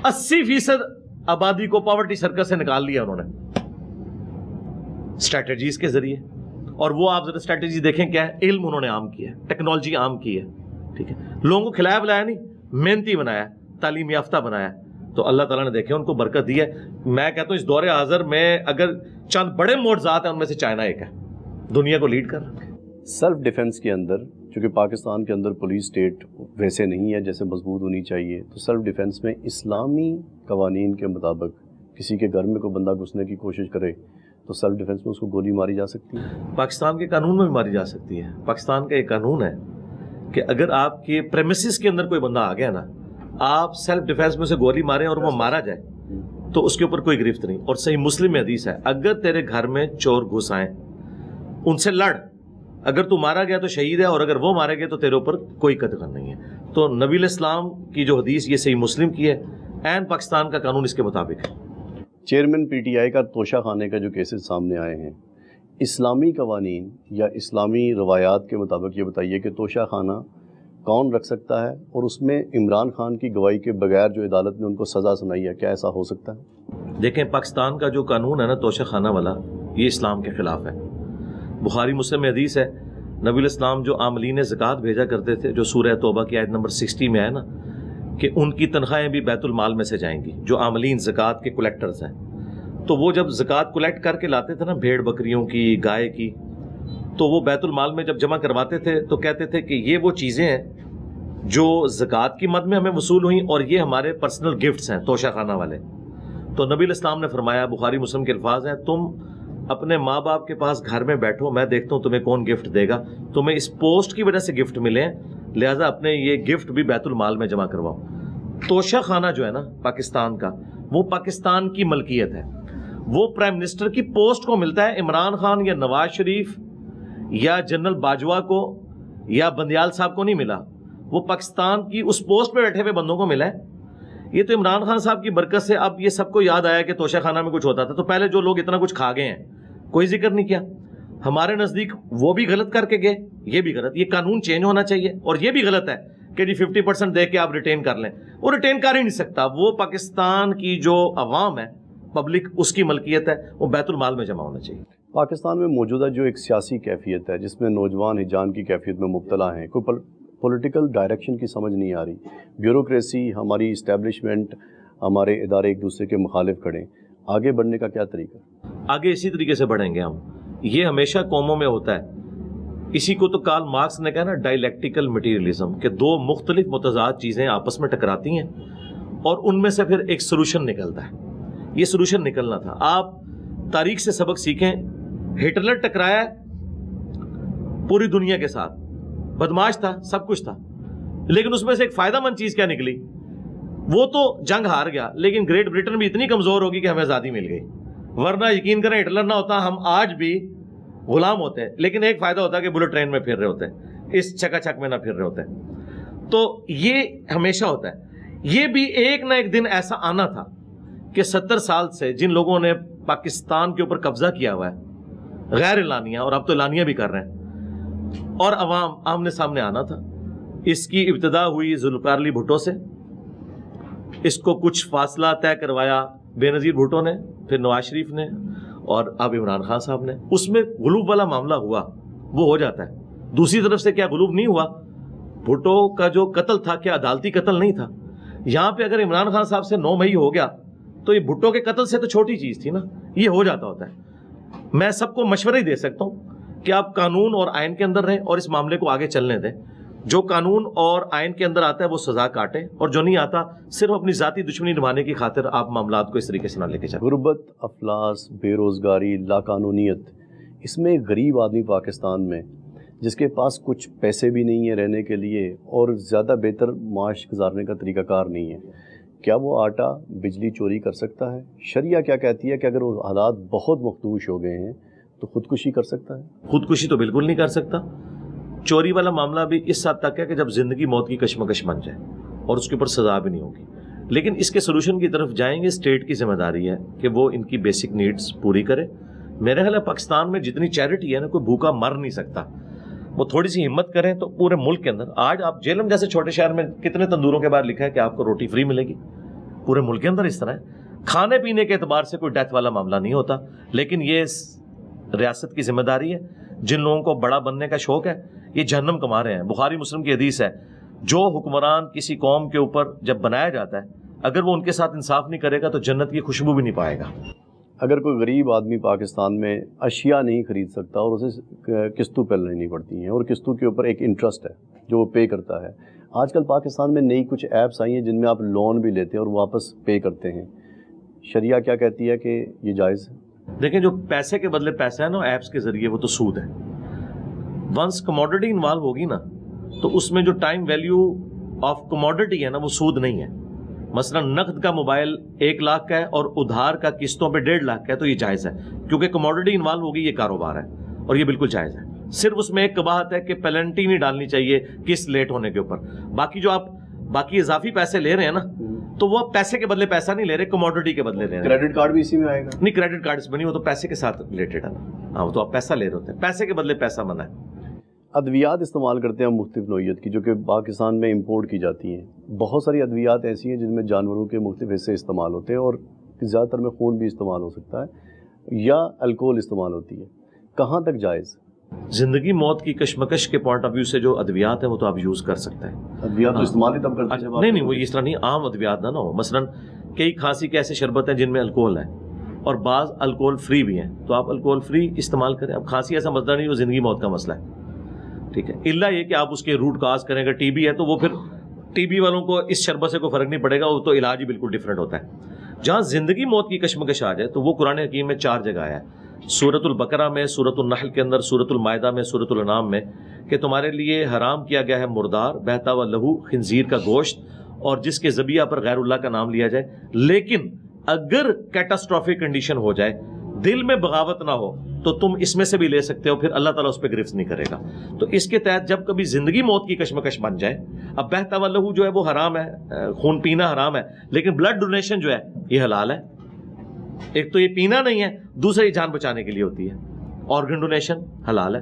80% آبادی کو پاورٹی سرکل سے نکال لیا انہوں نے اسٹریٹجیز کے ذریعے. اور وہ آپ ذرا اسٹریٹجی دیکھیں کیا ہے. علم انہوں نے عام کیا ہے, ٹیکنالوجی عام کی ہے, ٹھیک ہے, لوگوں کو کھلایا پلایا نہیں, محنتی بنایا, تعلیم یافتہ بنایا. تو اللہ تعالیٰ نے دیکھے ان کو برکت دی ہے. میں کہتا ہوں اس دور حاضر میں اگر چند بڑے معجزات ہیں ان میں سے چائنا ایک ہے, دنیا کو لیڈ کر رہا ہے. سیلف ڈیفنس کے اندر, چونکہ پاکستان کے اندر پولیس اسٹیٹ ویسے نہیں ہے جیسے مضبوط ہونی چاہیے, تو سیلف ڈیفنس میں اسلامی قوانین کے مطابق کسی کے گھر میں کوئی بندہ گھسنے کی کوشش کرے تو سیلف ڈیفینس میں اس کو گولی ماری جا سکتی ہے؟ پاکستان کے قانون میں بھی ماری جا سکتی ہے. پاکستان کا ایک قانون ہے کہ اگر آپ کے پریمیسز کے اندر کوئی بندہ آ گیا نا, آپ سیلف ڈیفینس میں سے گولی ماریں اور وہ مارا جائے تو اس کے اوپر کوئی گرفت نہیں. اور صحیح مسلم میں حدیث ہے, اگر تیرے گھر میں چور گھس آئیں ان سے لڑ, اگر تو مارا گیا تو شہید ہے, اور اگر وہ مارے گئے تو تیرے اوپر کوئی قتل نہیں ہے. تو نبی الاسلام کی جو حدیث یہ صحیح مسلم کی ہے, عین پاکستان کا قانون اس کے مطابق ہے. چیئرمین پی ٹی آئی کا توشہ خانے کا جو کیسز سامنے آئے ہیں, اسلامی قوانین یا اسلامی روایات کے مطابق یہ بتائیے کہ توشہ خانہ کون رکھ سکتا ہے, اور اس میں عمران خان کی گواہی کے بغیر جو عدالت نے ان کو سزا سنائی ہے, کیا ایسا ہو سکتا ہے؟ دیکھیں, پاکستان کا جو قانون ہے نا توشہ خانہ والا, یہ اسلام کے خلاف ہے. بخاری مسلم میں حدیث ہے, نبی الاسلام جو عاملین زکوٰۃ بھیجا کرتے تھے, جو سورہ توبہ کی آیت نمبر 60 میں ہے نا, کہ ان کی تنخواہیں بھی بیت المال میں سے جائیں گی, جو عاملین زکوٰۃ کے کلیکٹرز ہیں. تو وہ جب زکوٰۃ کلیکٹ کر کے لاتے تھے نا, بھیڑ بکریوں کی, گائے کی, تو وہ بیت المال میں جب جمع کرواتے تھے تو کہتے تھے کہ یہ وہ چیزیں ہیں جو زکوٰۃ کی مد میں ہمیں وصول ہوئیں, اور یہ ہمارے پرسنل گفٹس ہیں توشہ خانہ والے. تو نبی الاسلام نے فرمایا, بخاری مسلم کے الفاظ ہیں, تم اپنے ماں باپ کے پاس گھر میں بیٹھو, میں دیکھتا ہوں تمہیں کون گفٹ دے گا, تمہیں اس پوسٹ کی وجہ سے گفٹ ملے ہیں, لہٰذا اپنے یہ گفٹ بھی بیت المال میں جمع کرواؤ. توشہ خانہ جو ہے نا پاکستان کا, وہ پاکستان کی ملکیت ہے. وہ پرائم منسٹر کی پوسٹ کو ملتا ہے, عمران خان یا نواز شریف یا جنرل باجوہ کو یا بندیال صاحب کو نہیں ملا, وہ پاکستان کی اس پوسٹ پہ بیٹھے ہوئے بندوں کو ملا ہے. یہ تو عمران خان صاحب کی برکت سے اب یہ سب کو یاد آیا کہ توشہ خانہ میں کچھ ہوتا تھا, تو پہلے جو لوگ اتنا کچھ کھا گئے ہیں کوئی ذکر نہیں کیا. ہمارے نزدیک وہ بھی غلط کر کے گئے, یہ بھی غلط. یہ قانون چینج ہونا چاہیے, اور یہ بھی غلط ہے کہ جی 50% دے کے آپ ریٹین کر لیں. وہ ریٹین کر ہی نہیں سکتا, وہ پاکستان کی جو عوام ہے, پبلک, اس کی ملکیت ہے, وہ بیت المال میں جمع ہونا چاہیے. پاکستان میں موجودہ جو ایک سیاسی کیفیت ہے جس میں نوجوان ہجان کی کیفیت میں مبتلا ہیں, کوئی پولیٹیکل ڈائریکشن کی سمجھ نہیں آ رہی, بیوروکریسی, ہماری اسٹیبلشمنٹ, ہمارے ادارے ایک دوسرے کے مخالف کھڑے, آگے بڑھنے کا کیا طریقہ؟ آگے اسی طریقے سے بڑھیں گے ہم. یہ ہمیشہ قوموں میں ہوتا ہے. اسی کو تو کارل مارکس نے کہا نا, ڈائلیکٹیکل مٹیریلزم, کہ دو مختلف متضاد چیزیں آپس میں ٹکراتی ہیں اور ان میں سے پھر ایک سلوشن نکلتا ہے. یہ سلوشن نکلنا تھا. آپ تاریخ سے سبق سیکھیں. ہٹلر ٹکرایا پوری دنیا کے ساتھ, بدماش تھا, سب کچھ تھا, لیکن اس میں سے ایک فائدہ مند چیز کیا نکلی؟ وہ تو جنگ ہار گیا, لیکن گریٹ برٹن بھی اتنی کمزور ہوگی کہ ہمیں آزادی مل گئی. ورنہ یقین کریں ہٹلر نہ ہوتا ہم آج بھی غلام ہوتے ہیں. لیکن ایک فائدہ ہوتا ہے کہ بلٹ ٹرین میں پھر رہے ہوتے ہیں, اس چکا چک میں نہ پھر رہے ہوتے ہیں. تو یہ ہمیشہ ہوتا ہے. یہ بھی ایک نہ ایک دن ایسا آنا تھا کہ 70 سال سے جن لوگوں نے پاکستان کے اوپر قبضہ کیا ہوا ہے غیر اعلانیہ, اور اب تو اعلانیہ بھی کر رہے ہیں, اور عوام آمنے سامنے آنا تھا. اس کی ابتدا ہوئی ذوالفقار علی بھٹو سے, اس کو کچھ فاصلہ طے کروایا بے نظیر بھٹو نے, پھر نواز شریف نے, اور اب عمران خان صاحب نے. اس میں غلوب والا معاملہ ہوا, وہ ہو جاتا ہے. دوسری طرف سے کیا غلوب نہیں ہوا؟ بھٹو کا جو قتل تھا کیا عدالتی قتل نہیں تھا؟ یہاں پہ اگر عمران خان صاحب سے 9 مئی ہو گیا تو یہ بھٹو کے قتل سے تو چھوٹی چیز تھی نا. یہ ہو جاتا ہوتا ہے. میں سب کو مشورہ ہی دے سکتا ہوں کہ آپ قانون اور آئین کے اندر رہیں اور اس معاملے کو آگے چلنے دیں. جو قانون اور آئین کے اندر آتا ہے وہ سزا کاٹے, اور جو نہیں آتا صرف اپنی ذاتی دشمنی نبھانے کی خاطر آپ معاملات کو اس طریقے سے نہ لے کے چلیں. غربت, افلاس, بے روزگاری, لاقانونیت, اس میں ایک غریب آدمی پاکستان میں جس کے پاس کچھ پیسے بھی نہیں ہیں رہنے کے لیے اور زیادہ بہتر معاش گزارنے کا طریقہ کار نہیں ہے, کیا وہ آٹا بجلی چوری کر سکتا ہے؟ شریعہ کیا کہتی ہے کہ اگر وہ حالات بہت مخدوش ہو گئے ہیں تو خودکشی کر سکتا ہے؟ خودکشی تو بالکل نہیں کر سکتا. چوری والا معاملہ بھی اس حد تک ہے کہ جب زندگی موت کی کشمکش بن جائے اور اس کے اوپر سزا بھی نہیں ہوگی. لیکن اس کے سلوشن کی طرف جائیں گے. اسٹیٹ کی ذمہ داری ہے کہ وہ ان کی بیسک نیڈز پوری کرے. میرے خیال ہے پاکستان میں جتنی چیریٹی ہے نا, کوئی بھوکا مر نہیں سکتا. وہ تھوڑی سی ہمت کریں تو پورے ملک کے اندر, آج آپ جیلم جیسے چھوٹے شہر میں کتنے تندوروں کے باہر لکھا ہے کہ آپ کو روٹی فری ملے گی. پورے ملک کے اندر اس طرح ہے. کھانے پینے کے اعتبار سے کوئی ڈیتھ والا معاملہ نہیں ہوتا, لیکن یہ ریاست کی ذمہ داری ہے. جن لوگوں کو بڑا بننے کا شوق ہے یہ جہنم کما رہے ہیں. بخاری مسلم کی حدیث ہے, جو حکمران کسی قوم کے اوپر جب بنایا جاتا ہے اگر وہ ان کے ساتھ انصاف نہیں کرے گا تو جنت کی خوشبو بھی نہیں پائے گا. اگر کوئی غریب آدمی پاکستان میں اشیاء نہیں خرید سکتا اور اسے قسطوں پہ لینی پڑتی ہیں اور قسطوں کے اوپر ایک انٹرسٹ ہے جو وہ پے کرتا ہے. آج کل پاکستان میں نئی کچھ ایپس آئی ہیں جن میں آپ لون بھی لیتے ہیں اور واپس پے کرتے ہیں. شریعہ کیا کہتی ہے کہ یہ جائز ہے؟ دیکھیں جو پیسے کے بدلے پیسہ ہے نا ایپس کے ذریعے وہ تو سود ہے. ونس کموڈٹی انوالو ہوگی نا تو اس میں جو ٹائم ویلیو آف کموڈٹی ہے نا وہ سود نہیں ہے. مثلا نقد کا موبائل 1 لاکھ کا ہے اور ادھار کا قسطوں پہ 1.5 لاکھ کا ہے تو یہ جائز ہے کیونکہ کموڈٹی انوالو ہوگی, یہ کاروبار ہے اور یہ بالکل جائز ہے. صرف اس میں ایک قباحت ہے کہ پینلٹی نہیں ڈالنی چاہیے قسط لیٹ ہونے کے اوپر. باقی جو آپ باقی اضافی پیسے لے رہے ہیں نا تو وہ پیسے کے بدلے پیسہ نہیں لے رہے, کموڈٹی کے بدلے لے رہے ہیں. کریڈٹ کارڈ بھی اسی میں آئے گا؟ نہیں, کریڈٹ کارڈ اس میں نہیں, وہ تو پیسے کے ساتھ ریلیٹڈ ہے نا. ہاں وہ تو آپ پیسہ لے رہے ہوتے ہیں, پیسے کے بدلے پیسہ منع ہے. ادویات استعمال کرتے ہیں مختلف نوعیت کی جو کہ پاکستان میں امپورٹ کی جاتی ہیں. بہت ساری ادویات ایسی ہیں جن میں جانوروں کے مختلف حصے استعمال ہوتے ہیں اور زیادہ تر میں خون بھی استعمال ہو سکتا ہے یا الکوہل استعمال ہوتی ہے. کہاں تک جائز؟ زندگی موت کی کشمکش کے پوائنٹ آف ویو سے جو ادویات ہیں وہ تو آپ یوز کر سکتے ہیں. ادویات تو استعمال ہی تب کرتے ہیں. نہیں وہ اس طرح نہیں, عام ادویات نہ ہو. مثلا کئی کھانسی کے ایسے شربت ہیں جن میں الکوہل ہے اور بعض الکوہل فری بھی ہیں, تو آپ الکوہل فری استعمال کریں. اب کھانسی ایسا مسئلہ نہیں, وہ زندگی موت کا مسئلہ ہے, ٹھیک ہے. الا یہ کہ آپ اس کے روٹ کاز کریں. اگر ٹی بی ہے تو وہ پھر ٹی بی والوں کو اس شربت سے کوئی فرق نہیں پڑے گا, وہ تو علاج ہی بالکل ڈفرینٹ ہوتا ہے. جہاں زندگی موت کی کشمکش آ جائے تو وہ قرآن حکیم میں 4 جگہ آیا ہے. سورۃ البقرہ میں, سورۃ النحل کے اندر, سورۃ المائدہ میں, سورۃ الانعام میں, کہ تمہارے لیے حرام کیا گیا ہے مردار, بہتا ہوا لہو, خنزیر کا گوشت اور جس کے ذبیحہ پر غیر اللہ کا نام لیا جائے. لیکن اگر کیٹاسٹرافک کنڈیشن ہو جائے, دل میں بغاوت نہ ہو, تو تم اس میں سے بھی لے سکتے ہو, پھر اللہ تعالیٰ اس پہ گرفت نہیں کرے گا. تو اس کے تحت جب کبھی زندگی موت کی کشمکش بن جائے, اب بہتا ہوا لہو جو ہے وہ حرام ہے, خون پینا حرام ہے, لیکن بلڈ ڈونیشن جو ہے یہ حلال ہے. ایک تو یہ پینا نہیں ہے, دوسرا یہ جان بچانے کے لیے ہوتی ہے. آرگن ڈونیشن حلال ہے.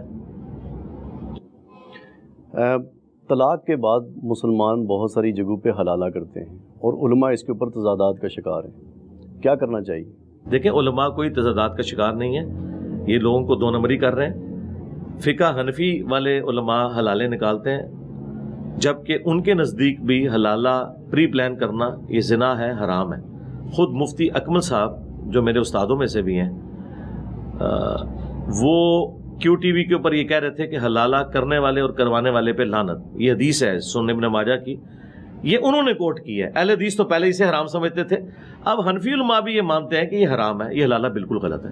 طلاق کے بعد مسلمان بہت ساری جگہوں پہ حلالہ کرتے ہیں اور علماء اس کے اوپر تضادات کا شکار ہیں. کیا کرنا چاہیے؟ دیکھیں علماء کوئی تضادات کا شکار نہیں ہے, یہ لوگوں کو 2 نمبری کر رہے ہیں. فقہ حنفی والے علماء حلالے نکالتے ہیں, جبکہ ان کے نزدیک بھی حلالہ پری پلان کرنا یہ زنا ہے, حرام ہے. خود مفتی اکمل صاحب جو میرے استادوں میں سے بھی ہیں, وہ کیو ٹی وی کے اوپر یہ کہہ رہے تھے کہ حلالہ کرنے والے اور کروانے والے پہ لعنت. یہ حدیث ہے سنن ابن ماجہ کی, یہ انہوں نے کوٹ کی ہے. اہل حدیث تو پہلے اسے حرام سمجھتے تھے, اب حنفی علماء بھی یہ مانتے ہیں کہ یہ حرام ہے, یہ حلالہ بالکل غلط ہے.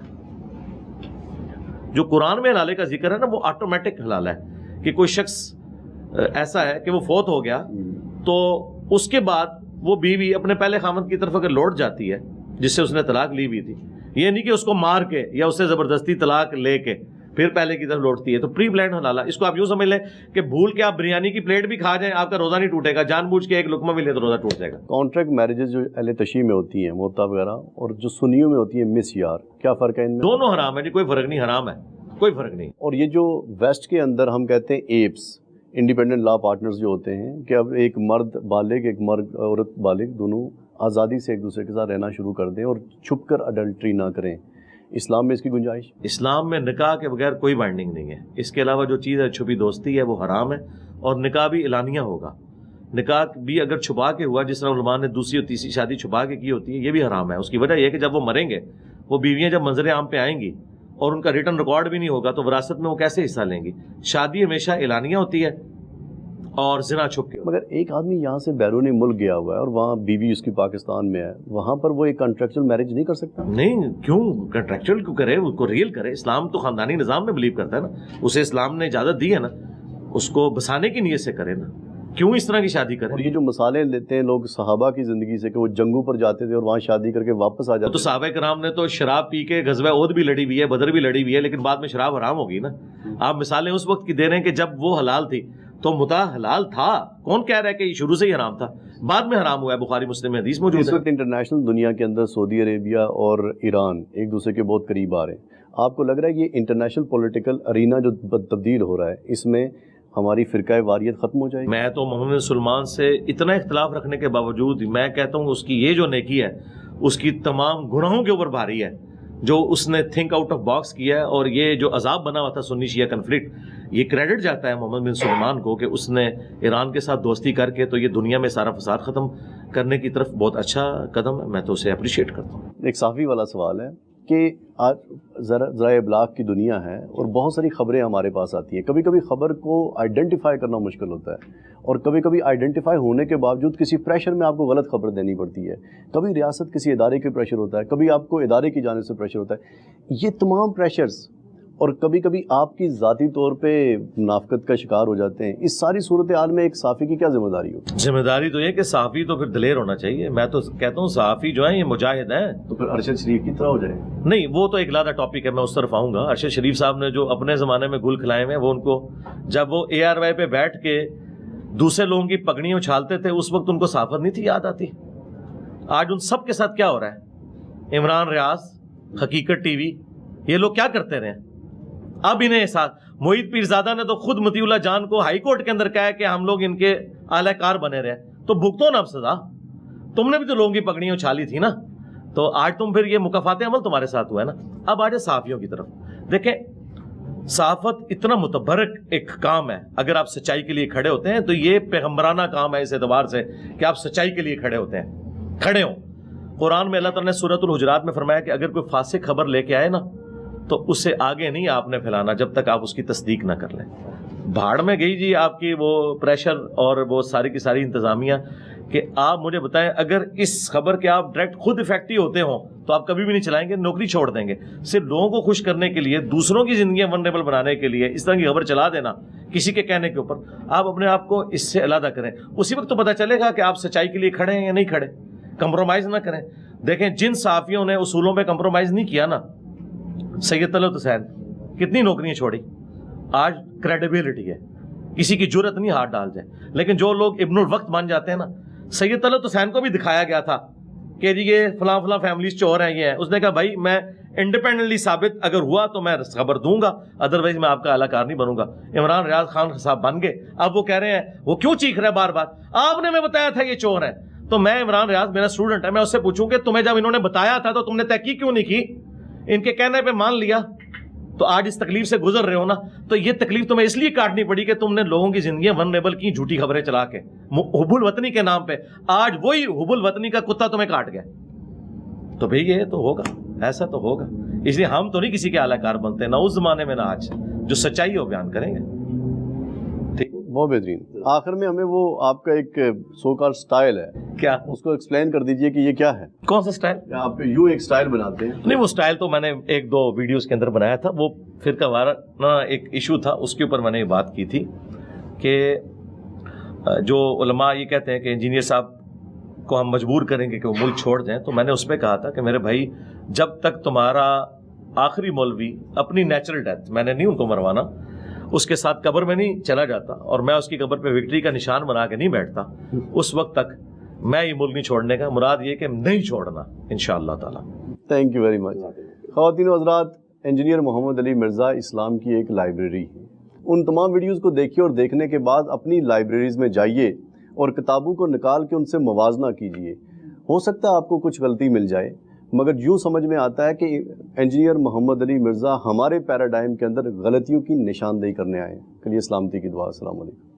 جو قرآن میں حلالے کا ذکر ہے نا وہ آٹومیٹک حلالہ ہے, کہ کوئی شخص ایسا ہے کہ وہ فوت ہو گیا تو اس کے بعد وہ بیوی اپنے پہلے خامند کی طرف اگر لوٹ جاتی ہے جس سے اس نے طلاق لی ہوئی تھی, یہ نہیں کہ اس کو مار کے یا اس سے زبردستی طلاق لے کے پھر پہلے کی طرف لوٹتی ہے, تو پری پلانڈ حلالہ. اس کو آپ یوں سمجھ لیں کہ بھول کے آپ بریانی کی پلیٹ بھی کھا جائیں آپ کا روزہ نہیں ٹوٹے گا, جان بوجھ کے ایک لقمہ بھی لے تو روزہ ٹوٹ جائے گا. کانٹریکٹ میرجز جو اہل تشیع میں ہوتی ہیں موتا وغیرہ, اور جو سنیوں میں ہوتی ہیں مس یار, کیا فرق ہے ان میں؟ دونوں حرام ہے جی, کوئی فرق نہیں, حرام ہے, کوئی فرق نہیں. اور یہ جو ویسٹ کے اندر ہم کہتے ہیں ایپس, انڈیپینڈنٹ لا پارٹنرز جو ہوتے ہیں, کہ اب ایک مرد بالغ ایک مرد عورت بالغ دونوں آزادی سے ایک دوسرے کے ساتھ رہنا شروع کر دیں اور چھپ کر اڈلٹری نہ کریں, اسلام میں اس کی گنجائش؟ اسلام میں نکاح کے بغیر کوئی بائنڈنگ نہیں ہے. اس کے علاوہ جو چیز ہے چھپی دوستی ہے وہ حرام ہے, اور نکاح بھی اعلانیہ ہوگا. نکاح بھی اگر چھپا کے ہوا, جس طرح علماء نے دوسری اور تیسری شادی چھپا کے کی ہوتی ہے, یہ بھی حرام ہے. اس کی وجہ یہ ہے کہ جب وہ مریں گے, وہ بیویاں جب منظر عام پہ آئیں گی اور ان کا ریٹن ریکارڈ بھی نہیں ہوگا تو وراثت میں وہ کیسے حصہ لیں گی؟ شادی ہمیشہ اعلانیہ ہوتی ہے اور زنا چھپ کے. مگر ایک آدمی یہاں سے بیرون ملک گیا ہوا ہے اور وہاں بیوی اس کی پاکستان میں ہے, وہاں پر وہ ایک کنٹریکچوئل میرج نہیں کر سکتا؟ نہیں, کیوں کنٹریکچوئل کیوں کرے, اس کو ریئل کرے. اسلام تو خاندانی نظام میں بلیو کرتا ہے نا, اسے اسلام نے اجازت دی ہے نا, اس کو بسانے کی نیت سے کرے نا, کیوں اس طرح کی شادی کرے. اور یہ جو مثالیں لیتے ہیں لوگ صحابہ کی زندگی سے کہ وہ جنگوں پر جاتے تھے اور وہاں شادی کر کے واپس آ جاتے, تو صحابہ کرام نے تو شراب پی کے غزوہ احد بھی لڑی ہوئی ہے, بدر بھی لڑی ہوئی ہے, لیکن بعد میں شراب حرام ہوگی نا. آپ مثالیں اس وقت کی دے رہے ہیں کہ جب وہ حلال تھی, تو متع حلال تھا. کون کہہ رہا ہے کہ یہ شروع سے ہی حرام تھا, بعد میں حرام ہوا ہے؟ بخاری مسلم میں حدیث موجود ہے. اس وقت انٹرنیشنل دنیا کے اندر سعودی عربیہ اور ایران ایک دوسرے کے بہت قریب آ رہے ہیں. آپ کو لگ رہا ہے کہ یہ انٹرنیشنل پولیٹیکل ارینا جو تبدیل ہو رہا ہے, اس میں ہماری فرقہ واریت ختم ہو جائے گی؟ میں تو محمد سلمان سے اتنا اختلاف رکھنے کے باوجود میں کہتا ہوں اس کی یہ جو نیکی ہے اس کی تمام گناہوں کے اوپر بھاری ہے, جو اس نے تھنک آؤٹ آف باکس کیا ہے. اور یہ جو عذاب بنا ہوا تھا سنی شیعہ کنفلکٹ, یہ کریڈٹ جاتا ہے محمد بن سلمان کو کہ اس نے ایران کے ساتھ دوستی کر کے تو یہ دنیا میں سارا فساد ختم کرنے کی طرف بہت اچھا قدم ہے. میں تو اسے اپریشیٹ کرتا ہوں. ایک صحافی والا سوال ہے کہ آج ذرائع ابلاغ کی دنیا ہے اور بہت ساری خبریں ہمارے پاس آتی ہیں. کبھی کبھی خبر کو آئیڈینٹیفائی کرنا مشکل ہوتا ہے, اور کبھی کبھی آئیڈینٹیفائی ہونے کے باوجود کسی پریشر میں آپ کو غلط خبر دینی پڑتی ہے. کبھی ریاست کسی ادارے کے پریشر ہوتا ہے, کبھی آپ کو ادارے کی جانب سے پریشر ہوتا ہے. یہ تمام پریشرز اور کبھی کبھی آپ کی ذاتی طور پہ منافقت کا شکار ہو جاتے ہیں. اس ساری صورتحال میں ایک صحافی کی کیا ذمہ داری ہوتی ہے؟ ذمہ داری تو یہ کہ صحافی تو پھر دلیر ہونا چاہیے. میں تو کہتا ہوں صحافی جو ہیں یہ مجاہد ہیں. تو پھر ارشد شریف کی طرح ہو جائے. نہیں, وہ تو ایک علیحدہ ٹاپک ہے, میں اس طرف آؤں گا. ارشد شریف صاحب نے جو اپنے زمانے میں گل کھلائے ہوئے, وہ ان کو جب وہ ARY پہ بیٹھ کے دوسرے لوگوں کی پگڑیاں اچھالتے تھے اس وقت ان کو صحافت نہیں تھی یاد آتی. آج ان سب کے ساتھ کیا ہو رہا ہے؟ عمران ریاض, حقیقت TV, یہ لوگ کیا کرتے رہے؟ اب انہیں ساتھ محیط پیرزادہ نے تو خود مطیع اللہ جان کو ہائی کورٹ کے اندر کہا ہے کہ ہم لوگ ان کے اعلی کار بنے رہے. تو بھگتو نا اب سزا. تم نے بھی تو لوگوں کی پگڑیاں اچھالی تھی نا, تو آج تم پھر یہ مکافات عمل تمہارے ساتھ ہوا ہے نا. اب آج صحافیوں کی طرف دیکھیں, صحافت اتنا متبرک ایک کام ہے. اگر آپ سچائی کے لیے کھڑے ہوتے ہیں تو یہ پیغمبرانہ کام ہے اس اعتبار سے کہ آپ سچائی کے لیے کھڑے ہوتے ہیں, کھڑے ہوں. قرآن میں اللہ تعالیٰ نے سورۃ الحجرات میں فرمایا کہ اگر کوئی فاسق خبر لے کے آئے نا تو اسے آگے نہیں آپ نے پھیلانا جب تک آپ اس کی تصدیق نہ کر لیں. بھاڑ میں گئی جی آپ کی وہ پریشر اور وہ ساری کی ساری انتظامیہ, کہ آپ مجھے بتائیں اگر اس خبر کے آپ ڈائریکٹ خود افیکٹو ہوتے ہوں تو آپ کبھی بھی نہیں چلائیں گے, نوکری چھوڑ دیں گے. صرف لوگوں کو خوش کرنے کے لیے, دوسروں کی زندگیاں ونریبل بنانے کے لیے اس طرح کی خبر چلا دینا کسی کے کہنے کے اوپر, آپ اپنے آپ کو اس سے علیحدہ کریں. اسی وقت تو پتہ چلے گا کہ آپ سچائی کے لیے کھڑے ہیں یا نہیں کھڑے. کمپرومائز نہ کریں. دیکھیں جن صحافیوں نے اصولوں پہ کمپرومائز نہیں کیا نا, سید طلعت حسین کتنی نوکریاں چھوڑی, آج کریڈیبلٹی ہے, کسی کی جرت نہیں ہاتھ ڈال جائے. لیکن جو لوگ ابن الوقت مان جاتے ہیں نا, سید طلعت حسین کو بھی دکھایا گیا تھا کہ جی یہ فلاں فلاں فیملیز چور ہیں, یہ ہیں. اس نے کہا بھائی میں انڈیپینڈنٹلی ثابت اگر ہوا تو میں خبر دوں گا, ادروائز میں آپ کا اعلی کار نہیں بنوں گا. عمران ریاض خان صاحب بن گئے. اب وہ کہہ رہے ہیں, وہ کیوں چیخ رہے ہیں بار بار, آپ نے ہمیں بتایا تھا یہ چور ہے. تو میں عمران ریاض میرا اسٹوڈنٹ ہے, میں اس سے پوچھوں کہ تمہیں جب انہوں نے بتایا تھا تو تم نے تحقیق کیوں نہیں کی, ان کے کہنے پہ مان لیا. تو آج اس تکلیف سے گزر رہے ہو نا, تو یہ تکلیف تمہیں اس لیے کاٹنی پڑی کہ تم نے لوگوں کی زندگیاں ونریبل کی جھوٹی خبریں چلا کے حب الوطنی کے نام پہ. آج وہی حب الوطنی کا کتا تمہیں کاٹ گیا. تو بھئی یہ تو ہوگا, ایسا تو ہوگا. اس لیے ہم تو نہیں کسی کے اعلی کار بنتے, نہ اس زمانے میں نہ آج. جو سچائی ہو بیان کریں گے. بہت بہترین. آخر میں ہمیں وہ آپ کا ایک سو کال سٹائل ہے, کیا اس کو ایکسپلین کر دیجئے کہ یہ کیا ہے. کون سا سٹائل؟ آپ یوں ایک سٹائل بناتے ہیں. نہیں, وہ سٹائل تو میں نے ایک دو ویڈیوز کے اندر بنایا تھا. وہ فرقہ وارانہ ایک ایشو تھا, اس کے اوپر میں نے یہ بات کی تھی کہ جو علماء یہ کہتے ہیں کہ انجینئر صاحب کو ہم مجبور کریں گے کہ وہ ملک چھوڑ جائیں, تو میں نے اس پہ کہا تھا کہ میرے بھائی جب تک تمہارا آخری مولوی اپنی نیچرل ڈیتھ, میں نے نہیں ان کو مروانا, اس کے ساتھ قبر میں نہیں چلا جاتا اور میں اس کی قبر پہ وکٹری کا نشان بنا کے نہیں بیٹھتا, اس وقت تک میں یہ ملک نہیں چھوڑنے کا. مراد یہ کہ نہیں چھوڑنا انشاءاللہ تعالی. Thank you very much. خواتین و حضرات, انجینئر محمد علی مرزا اسلام کی ایک لائبریری ہے. ان تمام ویڈیوز کو دیکھیے اور دیکھنے کے بعد اپنی لائبریریز میں جائیے اور کتابوں کو نکال کے ان سے موازنہ کیجیے. ہو سکتا ہے آپ کو کچھ غلطی مل جائے, مگر یوں سمجھ میں آتا ہے کہ انجینئر محمد علی مرزا ہمارے پیراڈائم کے اندر غلطیوں کی نشاندہی کرنے آئے. کلیے سلامتی کی دعا. السلام علیکم.